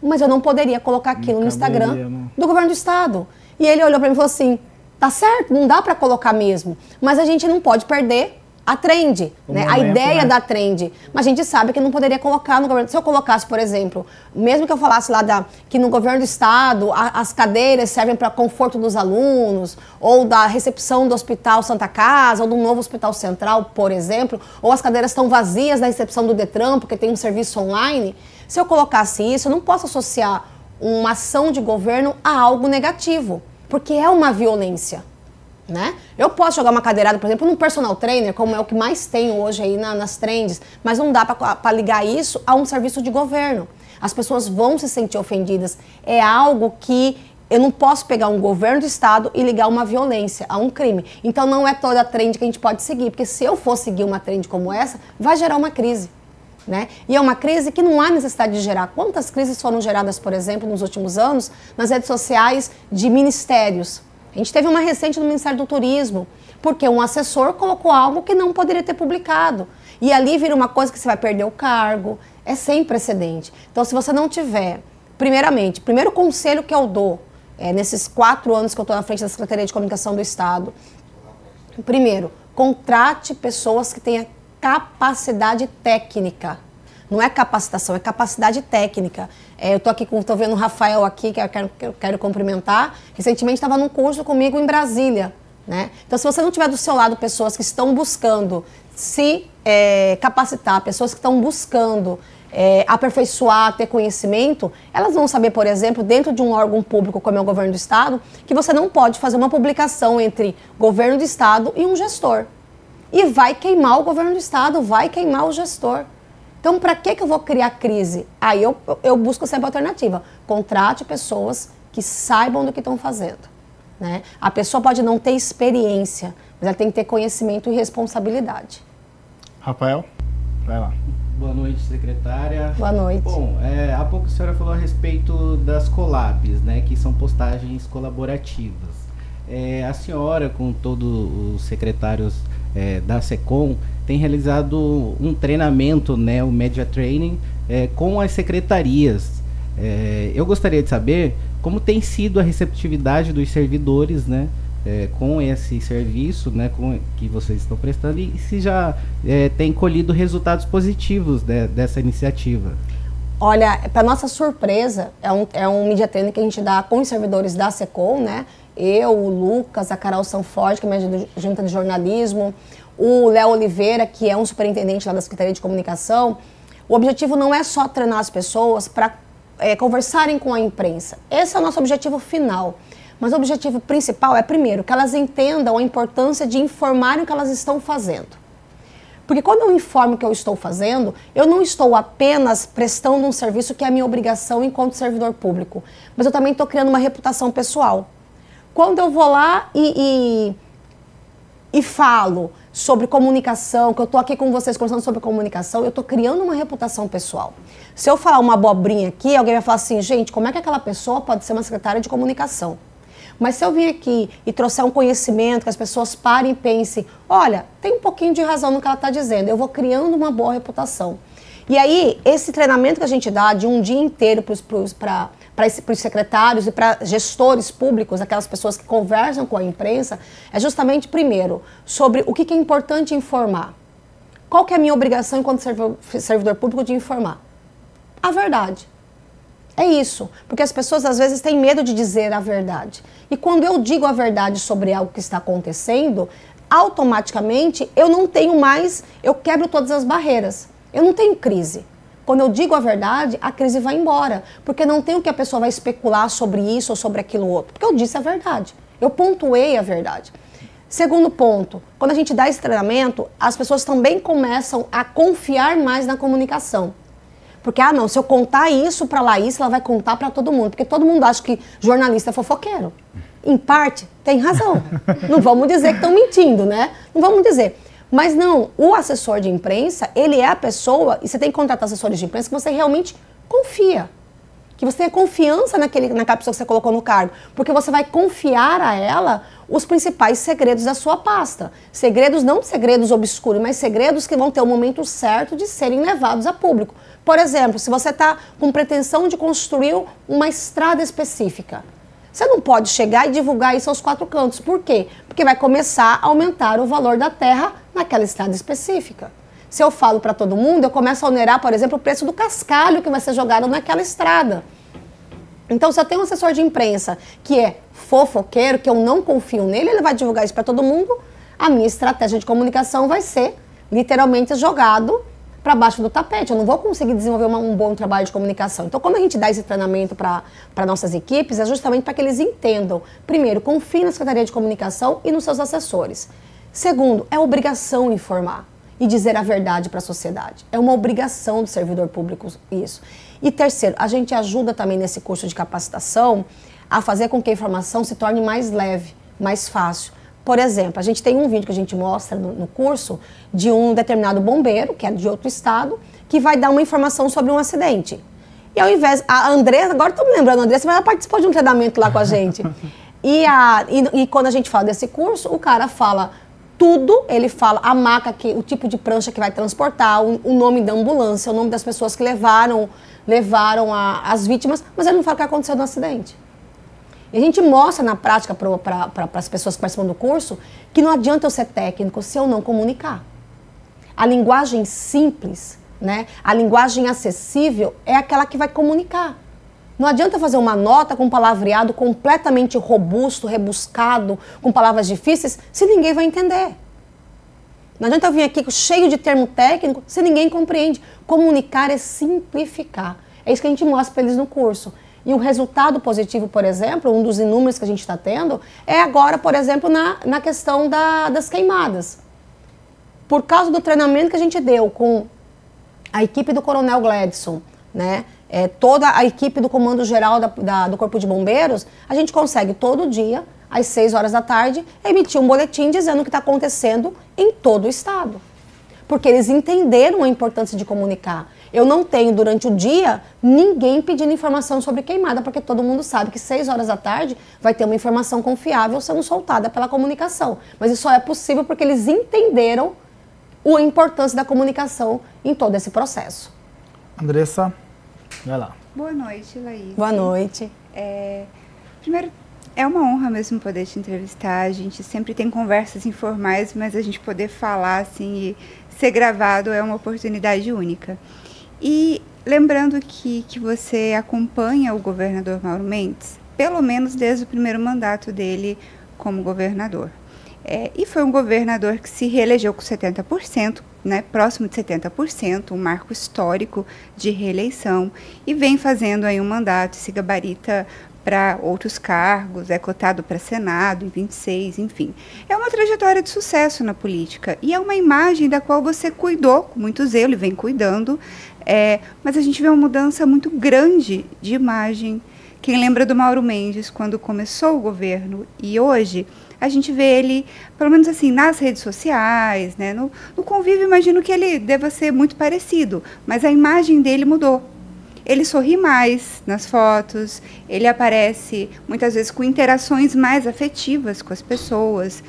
Mas eu não poderia colocar aquilo no Instagram do governo do estado. E ele olhou para mim e falou assim, tá certo, não dá para colocar mesmo, mas a gente não pode perder a trend, né? A ideia da trend. Mas a gente sabe que não poderia colocar no governo. Se eu colocasse, por exemplo, mesmo que eu falasse lá que no governo do estado as cadeiras servem para conforto dos alunos, ou da recepção do Hospital Santa Casa, ou do novo Hospital Central, por exemplo, ou as cadeiras estão vazias da recepção do Detran, porque tem um serviço online. Se eu colocasse isso, eu não posso associar uma ação de governo a algo negativo, porque é uma violência. Né? Eu posso jogar uma cadeirada, por exemplo, num personal trainer, como é o que mais tem hoje aí nas trends, mas não dá para ligar isso a um serviço de governo. As pessoas vão se sentir ofendidas. É algo que eu não posso pegar um governo do estado e ligar uma violência a um crime. Então não é toda a trend que a gente pode seguir, porque se eu for seguir uma trend como essa, vai gerar uma crise. Né? E é uma crise que não há necessidade de gerar. Quantas crises foram geradas, por exemplo, nos últimos anos, nas redes sociais de ministérios? A gente teve uma recente no Ministério do Turismo, porque um assessor colocou algo que não poderia ter publicado. E ali vira uma coisa que você vai perder o cargo, é sem precedente. Então, se você não tiver, primeiramente, primeiro conselho que eu dou, nesses 4 anos que eu estou na frente da Secretaria de Comunicação do Estado, primeiro, contrate pessoas que tenham capacidade técnica. Não é capacitação, é capacidade técnica. Eu estou vendo o Rafael aqui, que eu quero cumprimentar. Recentemente estava num curso comigo em Brasília. Né? Então, se você não tiver do seu lado pessoas que estão buscando se capacitar, pessoas que estão buscando aperfeiçoar, ter conhecimento, elas vão saber, por exemplo, dentro de um órgão público como é o governo do estado, que você não pode fazer uma publicação entre governo do estado e um gestor. E vai queimar o governo do estado, vai queimar o gestor. Então, para que eu vou criar crise? Aí eu busco sempre a alternativa. Contrate pessoas que saibam do que estão fazendo. Né? A pessoa pode não ter experiência, mas ela tem que ter conhecimento e responsabilidade. Rafael, vai lá. Boa noite, secretária. Boa noite. Bom, há pouco a senhora falou a respeito das collabs, né, que são postagens colaborativas. A senhora, com todos os secretários da SECOM, tem realizado um treinamento, né, o Media Training, com as secretarias. Eu gostaria de saber como tem sido a receptividade dos servidores, né, com esse serviço, né, que vocês estão prestando, e se já tem colhido resultados positivos dessa iniciativa. Olha, para nossa surpresa, é um Media Training que a gente dá com os servidores da SECOM, né? Eu, o Lucas, a Carol Sanford, que é minha junta de jornalismo, o Léo Oliveira, que é um superintendente lá da Secretaria de Comunicação. O objetivo não é só treinar as pessoas para conversarem com a imprensa. Esse é o nosso objetivo final. Mas o objetivo principal é, primeiro, que elas entendam a importância de informarem o que elas estão fazendo. Porque quando eu informo o que eu estou fazendo, eu não estou apenas prestando um serviço que é a minha obrigação enquanto servidor público, mas eu também estou criando uma reputação pessoal. Quando eu vou lá e falo sobre comunicação, que eu estou aqui com vocês conversando sobre comunicação, eu estou criando uma reputação pessoal. Se eu falar uma abobrinha aqui, alguém vai falar assim, gente, como é que aquela pessoa pode ser uma secretária de comunicação? Mas se eu vim aqui e trouxer um conhecimento, que as pessoas parem e pensem, olha, tem um pouquinho de razão no que ela está dizendo, eu vou criando uma boa reputação. E aí, esse treinamento que a gente dá de um dia inteiro para os secretários e para gestores públicos, aquelas pessoas que conversam com a imprensa, é justamente, primeiro, sobre o que é importante informar. Qual que é a minha obrigação enquanto servidor público de informar? A verdade. É isso, porque as pessoas às vezes têm medo de dizer a verdade. E quando eu digo a verdade sobre algo que está acontecendo, automaticamente eu não tenho mais, eu quebro todas as barreiras. Eu não tenho crise. Quando eu digo a verdade, a crise vai embora, porque não tem o que a pessoa vai especular sobre isso ou sobre aquilo outro, porque eu disse a verdade, eu pontuei a verdade. Segundo ponto, quando a gente dá esse treinamento, as pessoas também começam a confiar mais na comunicação. Porque, não, se eu contar isso para a Laís, ela vai contar para todo mundo. Porque todo mundo acha que jornalista é fofoqueiro. Em parte, tem razão. Não vamos dizer que estão mentindo, né? Não vamos dizer. Mas não, o assessor de imprensa, ele é a pessoa, e você tem que contratar assessores de imprensa que você realmente confia. Que você tenha confiança naquela pessoa que você colocou no cargo. Porque você vai confiar a ela os principais segredos da sua pasta. Segredos, não segredos obscuros, mas segredos que vão ter o momento certo de serem levados a público. Por exemplo, se você está com pretensão de construir uma estrada específica, você não pode chegar e divulgar isso aos 4 cantos. Por quê? Porque vai começar a aumentar o valor da terra naquela estrada específica. Se eu falo para todo mundo, eu começo a onerar, por exemplo, o preço do cascalho que vai ser jogado naquela estrada. Então, se eu tenho um assessor de imprensa que é fofoqueiro, que eu não confio nele, ele vai divulgar isso para todo mundo, a minha estratégia de comunicação vai ser literalmente jogado para baixo do tapete. Eu não vou conseguir desenvolver um bom trabalho de comunicação. Então, como a gente dá esse treinamento para nossas equipes, é justamente para que eles entendam. Primeiro, confie na Secretaria de Comunicação e nos seus assessores. Segundo, é obrigação informar e dizer a verdade para a sociedade. É uma obrigação do servidor público isso. E terceiro, a gente ajuda também nesse curso de capacitação a fazer com que a informação se torne mais leve, mais fácil. Por exemplo, a gente tem um vídeo que a gente mostra no curso de um determinado bombeiro, que é de outro estado, que vai dar uma informação sobre um acidente. E ao invés... A Andressa, agora estou me lembrando, a Andressa, mas ela participou de um treinamento lá com a gente. E quando a gente fala desse curso, o cara fala tudo, ele fala a maca, o tipo de prancha que vai transportar, o nome da ambulância, o nome das pessoas que levaram as vítimas, mas ele não fala o que aconteceu no acidente. E a gente mostra na prática para as pessoas que participam do curso que não adianta eu ser técnico se eu não comunicar. A linguagem simples, né, a linguagem acessível é aquela que vai comunicar. Não adianta fazer uma nota com um palavreado completamente robusto, rebuscado, com palavras difíceis, se ninguém vai entender. Não adianta eu vir aqui cheio de termo técnico se ninguém compreende. Comunicar é simplificar. É isso que a gente mostra para eles no curso. E o resultado positivo, por exemplo, um dos inúmeros que a gente está tendo, é agora, por exemplo, na questão das queimadas. Por causa do treinamento que a gente deu com a equipe do Coronel Gladson, né? Toda a equipe do Comando Geral do Corpo de Bombeiros, a gente consegue todo dia, às 6 horas da tarde, emitir um boletim dizendo o que está acontecendo em todo o estado. Porque eles entenderam a importância de comunicar. Eu não tenho, durante o dia, ninguém pedindo informação sobre queimada, porque todo mundo sabe que 6 horas da tarde vai ter uma informação confiável sendo soltada pela comunicação. Mas isso só é possível porque eles entenderam a importância da comunicação em todo esse processo. Andressa, vai lá. Boa noite, Laís. Boa noite. Primeiro, é uma honra mesmo poder te entrevistar. A gente sempre tem conversas informais, mas a gente poder falar assim e ser gravado é uma oportunidade única. E lembrando que você acompanha o governador Mauro Mendes, pelo menos desde o primeiro mandato dele como governador. E foi um governador que se reelegeu com 70%, né, próximo de 70%, um marco histórico de reeleição, e vem fazendo aí um mandato, se gabarita para outros cargos, é cotado para Senado em 26, enfim. É uma trajetória de sucesso na política e é uma imagem da qual você cuidou com muito zelo e vem cuidando, mas a gente vê uma mudança muito grande de imagem. Quem lembra do Mauro Mendes quando começou o governo e hoje a gente vê ele, pelo menos assim, nas redes sociais, né, no convívio, imagino que ele deva ser muito parecido, mas a imagem dele mudou. Ele sorri mais nas fotos, ele aparece muitas vezes com interações mais afetivas com as pessoas.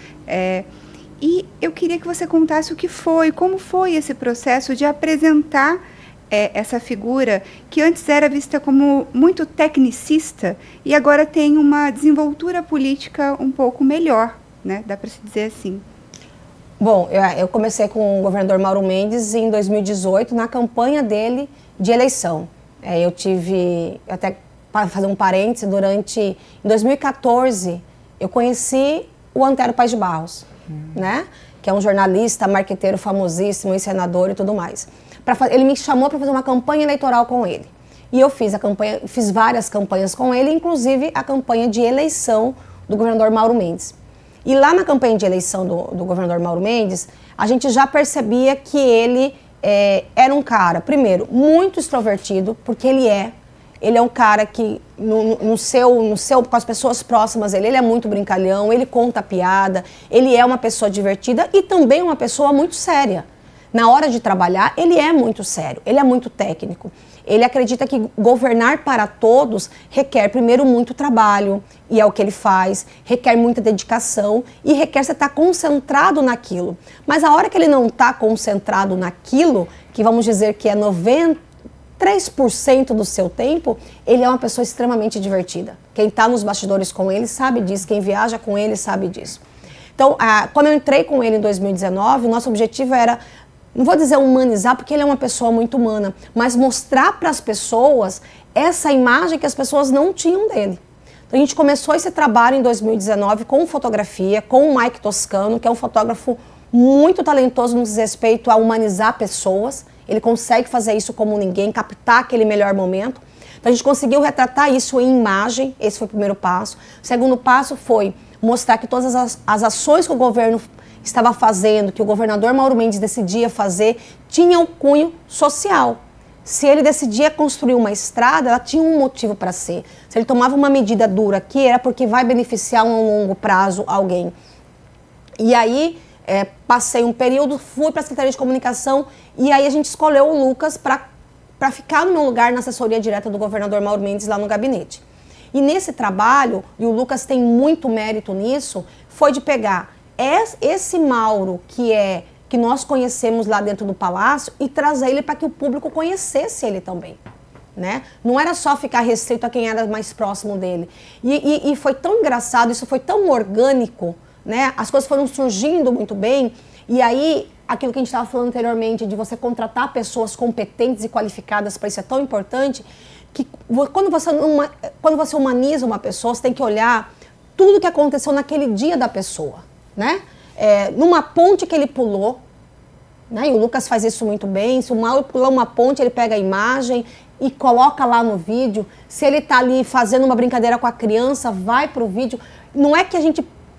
E eu queria que você contasse como foi esse processo de apresentar essa figura que antes era vista como muito tecnicista e agora tem uma desenvoltura política um pouco melhor, né? Dá para se dizer assim. Bom, eu comecei com o governador Mauro Mendes em 2018, na campanha dele de eleição. Eu tive, até para fazer um parêntese, em 2014, eu conheci o Antero Paes de Barros, né? Que é um jornalista, marqueteiro famosíssimo, senador e tudo mais. Ele me chamou para fazer uma campanha eleitoral com ele. E eu fiz várias campanhas com ele, inclusive a campanha de eleição do governador Mauro Mendes. E lá na campanha de eleição do governador Mauro Mendes, a gente já percebia que ele era um cara, primeiro, muito extrovertido, porque ele Ele é um cara que, com as pessoas próximas dele, ele é muito brincalhão, ele conta piada, ele é uma pessoa divertida e também uma pessoa muito séria. Na hora de trabalhar, ele é muito sério, ele é muito técnico. Ele acredita que governar para todos requer, primeiro, muito trabalho, e é o que ele faz, requer muita dedicação e requer você estar concentrado naquilo. Mas a hora que ele não está concentrado naquilo, que vamos dizer que é 93% do seu tempo, ele é uma pessoa extremamente divertida. Quem está nos bastidores com ele sabe disso, quem viaja com ele sabe disso. Então, quando eu entrei com ele em 2019, o nosso objetivo era, não vou dizer humanizar, porque ele é uma pessoa muito humana, mas mostrar para as pessoas essa imagem que as pessoas não tinham dele. Então, a gente começou esse trabalho em 2019 com fotografia, com o Mike Toscano, que é um fotógrafo muito talentoso no respeito a humanizar pessoas. Ele consegue fazer isso como ninguém, captar aquele melhor momento. Então, a gente conseguiu retratar isso em imagem, esse foi o primeiro passo. O segundo passo foi mostrar que todas as ações que o governo estava fazendo, que o governador Mauro Mendes decidia fazer, tinha um cunho social. Se ele decidia construir uma estrada, ela tinha um motivo para ser. Se ele tomava uma medida dura aqui, era porque vai beneficiar a um longo prazo alguém. E aí, passei um período, fui para a Secretaria de Comunicação e aí a gente escolheu o Lucas para ficar no meu lugar na assessoria direta do governador Mauro Mendes lá no gabinete. E nesse trabalho, e o Lucas tem muito mérito nisso, foi de pegar esse Mauro que nós conhecemos lá dentro do Palácio e trazer ele para que o público conhecesse ele também, né? Não era só ficar restrito a quem era mais próximo dele. E foi tão engraçado, isso foi tão orgânico, né? As coisas foram surgindo muito bem e aí aquilo que a gente estava falando anteriormente de você contratar pessoas competentes e qualificadas para isso é tão importante que quando você humaniza uma pessoa, você tem que olhar tudo que aconteceu naquele dia da pessoa. Né? Numa ponte que ele pulou, né? E o Lucas faz isso muito bem. Se o Mauro pulou uma ponte, ele pega a imagem e coloca lá no vídeo. Se ele está ali fazendo uma brincadeira com a criança, vai para o vídeo. Não é que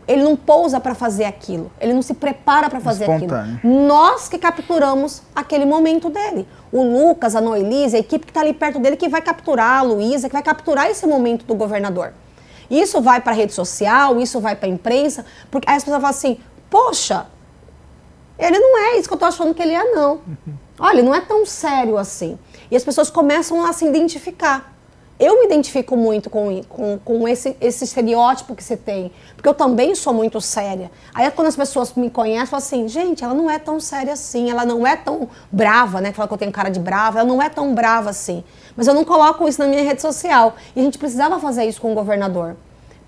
ele não pousa para fazer aquilo, ele não se prepara para fazer aquilo. Nós que capturamos aquele momento dele. O Lucas, a Noelise, a equipe que está ali perto dele, que vai capturar a Luísa, que vai capturar esse momento do governador. Isso vai para a rede social, isso vai para a imprensa, porque aí as pessoas falam assim, poxa, ele não é isso que eu estou achando que ele é, não. Olha, não é tão sério assim. E as pessoas começam a se identificar. Eu me identifico muito com esse estereótipo que você tem, porque eu também sou muito séria. Aí quando as pessoas me conhecem, falam assim, gente, ela não é tão séria assim, ela não é tão brava, né? Fala que eu tenho cara de brava, ela não é tão brava assim. Mas eu não coloco isso na minha rede social. E a gente precisava fazer isso com o governador.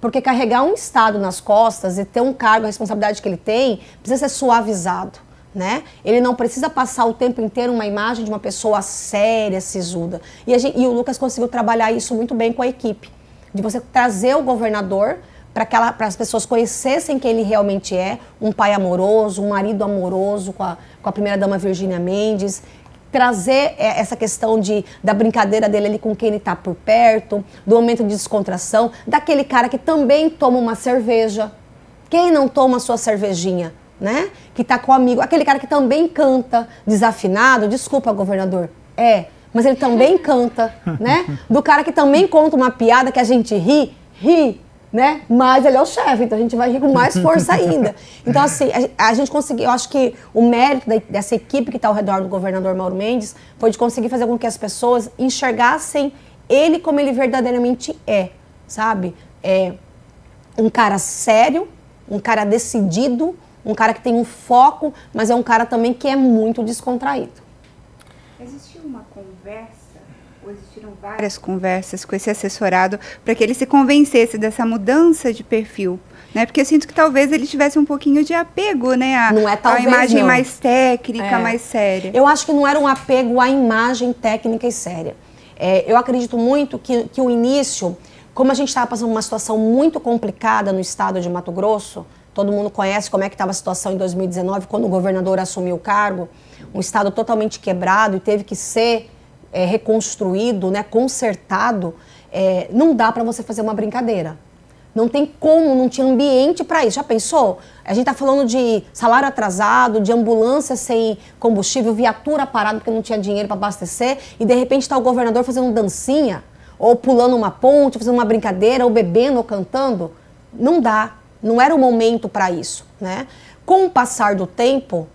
Porque carregar um Estado nas costas e ter um cargo, a responsabilidade que ele tem, precisa ser suavizado, né? Ele não precisa passar o tempo inteiro uma imagem de uma pessoa séria, sisuda. E o Lucas conseguiu trabalhar isso muito bem com a equipe. De você trazer o governador para as pessoas conhecessem quem ele realmente é, um pai amoroso, um marido amoroso com a primeira-dama Virgínia Mendes, trazer essa questão da brincadeira dele ali com quem ele está por perto, do momento de descontração, daquele cara que também toma uma cerveja. Quem não toma a sua cervejinha, né? Que está com o amigo. Aquele cara que também canta desafinado, desculpa, governador, mas ele também canta, né? Do cara que também conta uma piada que a gente ri, né? Mas ele é o chefe, então a gente vai rir com mais força ainda. Então, assim, a gente conseguiu, eu acho que o mérito dessa equipe que está ao redor do governador Mauro Mendes foi de conseguir fazer com que as pessoas enxergassem ele como ele verdadeiramente é, sabe? É um cara sério, um cara decidido, um cara que tem um foco, mas é um cara também que é muito descontraído. Existiu uma conversa? Ou existiram várias conversas com esse assessorado para que ele se convencesse dessa mudança de perfil, né? Porque eu sinto que talvez ele tivesse um pouquinho de apego, né? A imagem mais técnica, mais séria. Eu acho que não era um apego à imagem técnica e séria. Eu acredito muito que o início, como a gente estava passando uma situação muito complicada no estado de Mato Grosso, todo mundo conhece como é que estava a situação em 2019, quando o governador assumiu o cargo, um estado totalmente quebrado e teve que ser reconstruído, né, consertado, não dá para você fazer uma brincadeira. Não tem como, não tinha ambiente para isso. Já pensou? A gente está falando de salário atrasado, de ambulância sem combustível, viatura parada porque não tinha dinheiro para abastecer e de repente está o governador fazendo dancinha. ou pulando uma ponte, fazendo uma brincadeira, ou bebendo, ou cantando. Não dá, não era o momento para isso, né? Com o passar do tempo,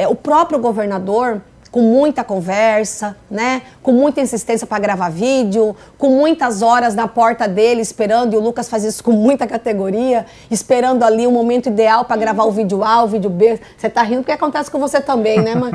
o próprio governador, com muita conversa, né? Com muita insistência para gravar vídeo, com muitas horas na porta dele esperando, e o Lucas faz isso com muita categoria, esperando ali o momento ideal para gravar o vídeo A, o vídeo B. Você tá rindo porque acontece com você também, né, mãe?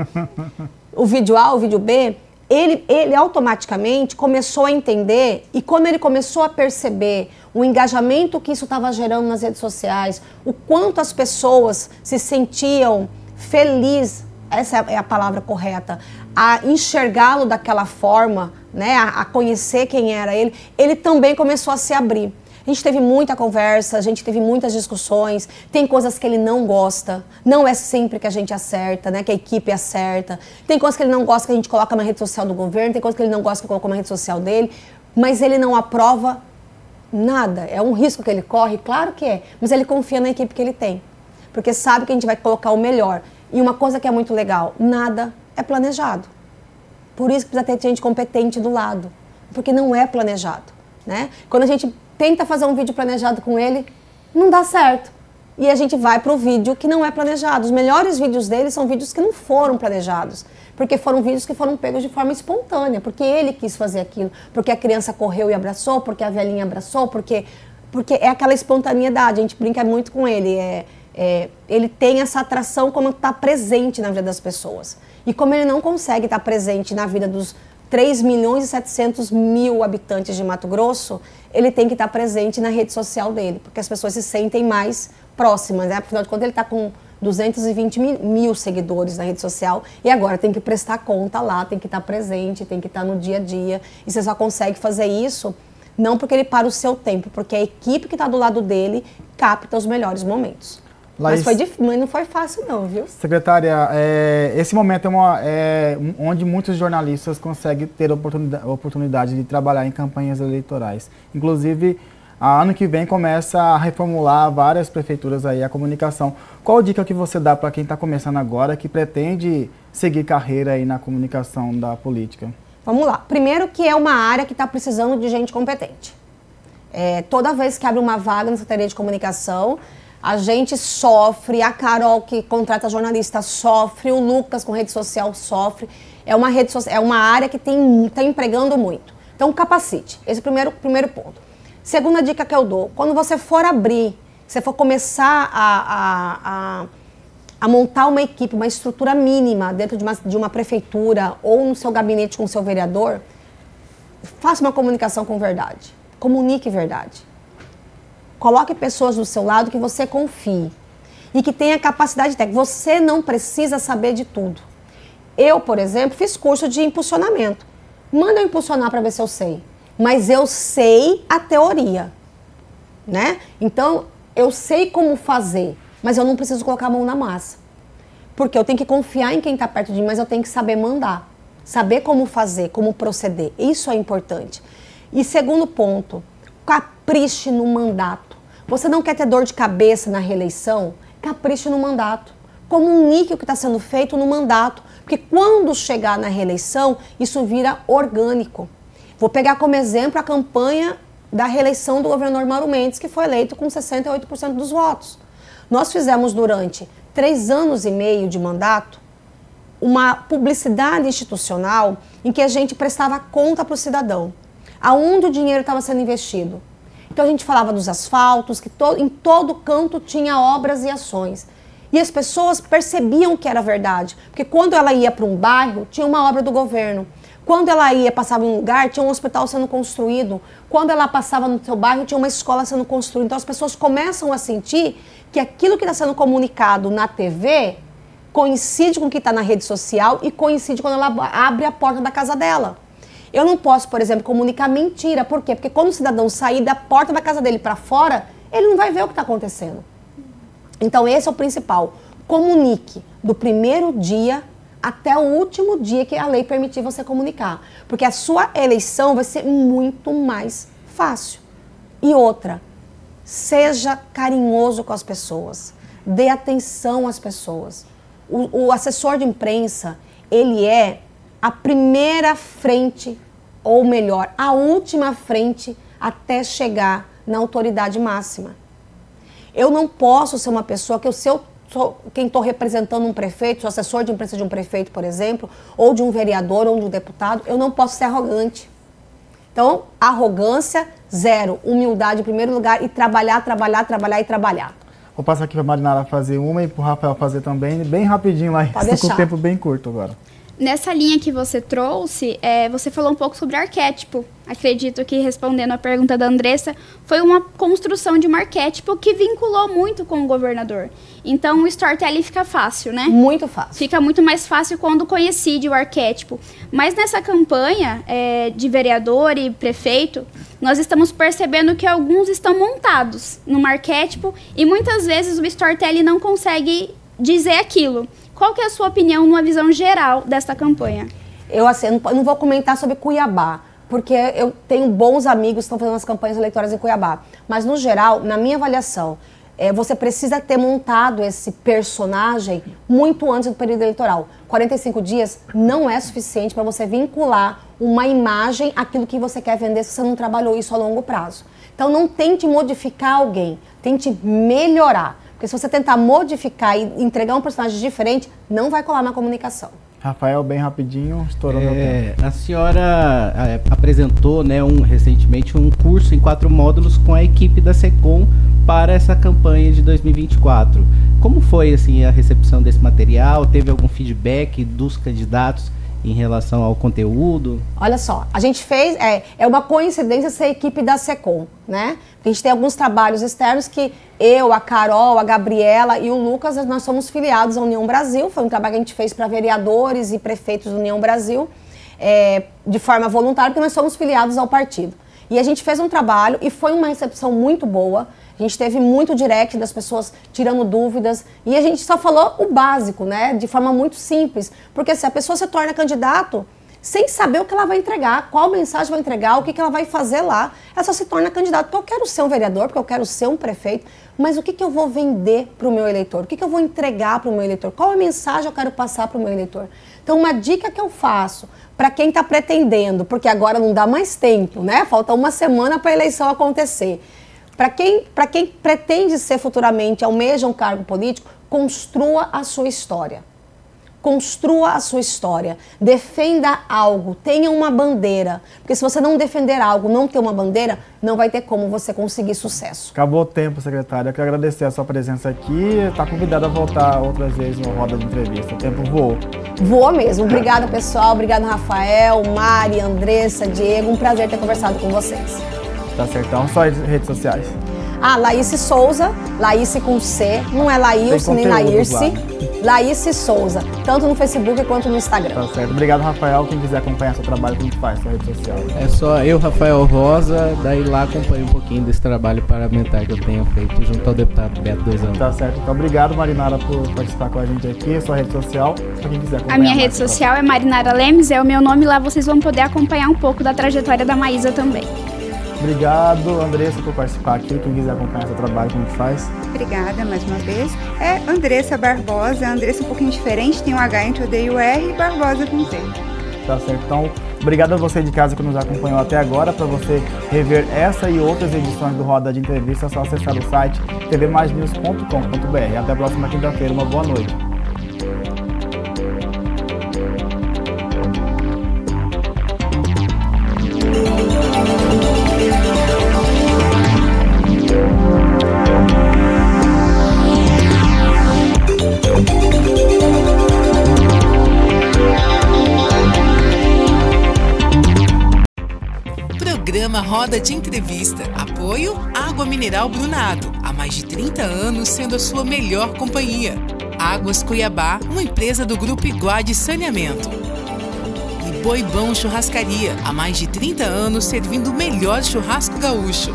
O vídeo A, o vídeo B, ele automaticamente começou a entender, e quando ele começou a perceber o engajamento que isso estava gerando nas redes sociais, o quanto as pessoas se sentiam felizes, essa é a palavra correta, a enxergá-lo daquela forma, né, a conhecer quem era ele também começou a se abrir. A gente teve muita conversa, a gente teve muitas discussões, tem coisas que ele não gosta, não é sempre que a gente acerta, né, que a equipe acerta, tem coisas que ele não gosta que a gente coloca na rede social do governo, tem coisas que ele não gosta que colocou na rede social dele, mas ele não aprova nada, é um risco que ele corre, claro que é, mas ele confia na equipe que ele tem, porque sabe que a gente vai colocar o melhor. E uma coisa que é muito legal, nada é planejado. Por isso que precisa ter gente competente do lado, porque não é planejado, né? Quando a gente tenta fazer um vídeo planejado com ele, não dá certo. E a gente vai para o vídeo que não é planejado. Os melhores vídeos dele são vídeos que não foram planejados, porque foram vídeos que foram pegos de forma espontânea, porque ele quis fazer aquilo, porque a criança correu e abraçou, porque a velhinha abraçou, porque é aquela espontaneidade. A gente brinca muito com ele, ele tem essa atração como está presente na vida das pessoas. E como ele não consegue estar presente na vida dos 3.700.000 habitantes de Mato Grosso, ele tem que estar presente na rede social dele, porque as pessoas se sentem mais próximas, né? Afinal de contas, ele está com 220 mil seguidores na rede social e agora tem que prestar conta lá, tem que estar presente, tem que estar no dia a dia. E você só consegue fazer isso não porque ele para o seu tempo, porque a equipe que está do lado dele capta os melhores momentos. Laís, mas não foi fácil não, viu? Secretária, esse momento é onde muitos jornalistas conseguem ter oportunidade de trabalhar em campanhas eleitorais. Inclusive, ano que vem começa a reformular várias prefeituras aí a comunicação. Qual a dica que você dá para quem está começando agora, que pretende seguir carreira aí na comunicação da política? Vamos lá. Primeiro que é uma área que está precisando de gente competente. Toda vez que abre uma vaga na Secretaria de Comunicação, a gente sofre, a Carol que contrata jornalista sofre, o Lucas com rede social sofre. É uma área que está empregando muito. Então, capacite. Esse é o primeiro ponto. Segunda dica que eu dou, quando você for abrir, você for começar a montar uma equipe, uma estrutura mínima dentro de uma prefeitura ou no seu gabinete com o seu vereador, faça uma comunicação com verdade. Comunique verdade. Coloque pessoas do seu lado que você confie e que tenha capacidade técnica. Você não precisa saber de tudo. Eu, por exemplo, fiz curso de impulsionamento. Manda eu impulsionar para ver se eu sei. Mas eu sei a teoria, né? Então, eu sei como fazer, mas eu não preciso colocar a mão na massa. Porque eu tenho que confiar em quem está perto de mim, mas eu tenho que saber mandar. Saber como fazer, como proceder. Isso é importante. E segundo ponto, capriche no mandato. Você não quer ter dor de cabeça na reeleição? Capriche no mandato. Comunique o que está sendo feito no mandato. Porque quando chegar na reeleição, isso vira orgânico. Vou pegar como exemplo a campanha da reeleição do governador Mauro Mendes, que foi eleito com 68% dos votos. Nós fizemos durante 3 anos e meio de mandato uma publicidade institucional em que a gente prestava conta para o cidadão. Aonde o dinheiro estava sendo investido. Então a gente falava dos asfaltos, que em todo canto tinha obras e ações. E as pessoas percebiam que era verdade, porque quando ela ia para um bairro, tinha uma obra do governo. Quando ela passava em um lugar, tinha um hospital sendo construído. Quando ela passava no seu bairro, tinha uma escola sendo construída. Então as pessoas começam a sentir que aquilo que está sendo comunicado na TV coincide com o que está na rede social e coincide quando ela abre a porta da casa dela. Eu não posso, por exemplo, comunicar mentira. Por quê? Porque quando o cidadão sair da porta da casa dele para fora, ele não vai ver o que está acontecendo. Então esse é o principal. Comunique do primeiro dia até o último dia que a lei permitir você comunicar. Porque a sua eleição vai ser muito mais fácil. E outra, seja carinhoso com as pessoas. Dê atenção às pessoas. O assessor de imprensa, ele é a primeira frente ou melhor, a última frente até chegar na autoridade máxima. Eu não posso ser uma pessoa que se eu sou quem estou representando um prefeito, sou assessor de imprensa de um prefeito, por exemplo, ou de um vereador, ou de um deputado, eu não posso ser arrogante. Então, arrogância, zero. Humildade em primeiro lugar e trabalhar, trabalhar, trabalhar e trabalhar. Vou passar aqui para a Marinara fazer uma e para o Rafael fazer também, bem rapidinho lá, com o tempo bem curto agora. Nessa linha que você trouxe, você falou um pouco sobre arquétipo. Acredito que, respondendo a pergunta da Andressa, foi uma construção de um arquétipo que vinculou muito com o governador. Então, o storytelling fica fácil, né? Muito fácil. Fica muito mais fácil quando coincide o arquétipo. Mas nessa campanha de vereador e prefeito, nós estamos percebendo que alguns estão montados num arquétipo e muitas vezes o storytelling não consegue dizer aquilo. Qual que é a sua opinião numa visão geral desta campanha? Eu não vou comentar sobre Cuiabá, porque eu tenho bons amigos que estão fazendo as campanhas eleitorais em Cuiabá. Mas, no geral, na minha avaliação, você precisa ter montado esse personagem muito antes do período eleitoral. 45 dias não é suficiente para você vincular uma imagem àquilo que você quer vender se você não trabalhou isso a longo prazo. Então, não tente modificar alguém, tente melhorar. Porque se você tentar modificar e entregar um personagem diferente, não vai colar na comunicação. Rafael, bem rapidinho, estourou meu tempo. A senhora apresentou, né, recentemente um curso em 4 módulos com a equipe da SECOM para essa campanha de 2024. Como foi assim, a recepção desse material? Teve algum feedback dos candidatos em relação ao conteúdo? Olha só, a gente fez, é uma coincidência ser a equipe da SECOM, né? A gente tem alguns trabalhos externos que eu, a Carol, a Gabriela e o Lucas, nós somos filiados à União Brasil. Foi um trabalho que a gente fez para vereadores e prefeitos da União Brasil, de forma voluntária, porque nós somos filiados ao partido. E a gente fez um trabalho e foi uma recepção muito boa. A gente teve muito direct das pessoas tirando dúvidas e a gente só falou o básico, né? De forma muito simples. Porque se a pessoa se torna candidato sem saber o que ela vai entregar, qual mensagem vai entregar, o que ela vai fazer lá, ela só se torna candidato. Porque eu quero ser um vereador, porque eu quero ser um prefeito, mas o que eu vou vender para o meu eleitor? O que eu vou entregar para o meu eleitor? Qual a mensagem eu quero passar para o meu eleitor? Então, uma dica que eu faço para quem está pretendendo, porque agora não dá mais tempo, né? Falta uma semana para a eleição acontecer. Para quem pretende ser futuramente, almeja um cargo político, construa a sua história. Construa a sua história. Defenda algo, tenha uma bandeira. Porque se você não defender algo, não ter uma bandeira, não vai ter como você conseguir sucesso. Acabou o tempo, secretária. Eu quero agradecer a sua presença aqui. Está convidada a voltar outras vezes no Roda de Entrevista. O tempo voou. Voou mesmo. Obrigada, pessoal. Obrigada, Rafael, Mari, Andressa, Diego. Um prazer ter conversado com vocês. Tá certo. Então, só as redes sociais. Laíce Souza, Laíce com C, não é Laílce nem Laírce, Laíce Souza, tanto no Facebook quanto no Instagram. Tá certo. Obrigado, Rafael. Quem quiser acompanhar seu trabalho, como faz, sua rede social? É só eu, Rafael Rosa, daí lá acompanho um pouquinho desse trabalho parlamentar que eu tenho feito junto ao deputado Beto 2 anos. Tá certo. Então, obrigado, Marinara, por participar com a gente aqui. Sua rede social, para quem quiser acompanhar. A minha rede social é Marinara Lemes, é o meu nome, lá vocês vão poder acompanhar um pouco da trajetória da Maísa também. Obrigado, Andressa, por participar aqui. Quem quiser acompanhar seu trabalho, como faz? Obrigada mais uma vez. É Andressa Barbosa. Andressa um pouquinho diferente, tem um H entre o D e o R e Barbosa com T. Tá certo. Então, obrigado a você de casa que nos acompanhou até agora. Para você rever essa e outras edições do Roda de Entrevista, é só acessar o site tvmaisnews.com.br. Até a próxima quinta-feira. Uma boa noite. Programa Roda de Entrevista. Apoio Água Mineral Brunado. Há mais de 30 anos sendo a sua melhor companhia. Águas Cuiabá, uma empresa do Grupo Iguá de Saneamento. E Boi Bom Churrascaria. Há mais de 30 anos servindo o melhor churrasco gaúcho.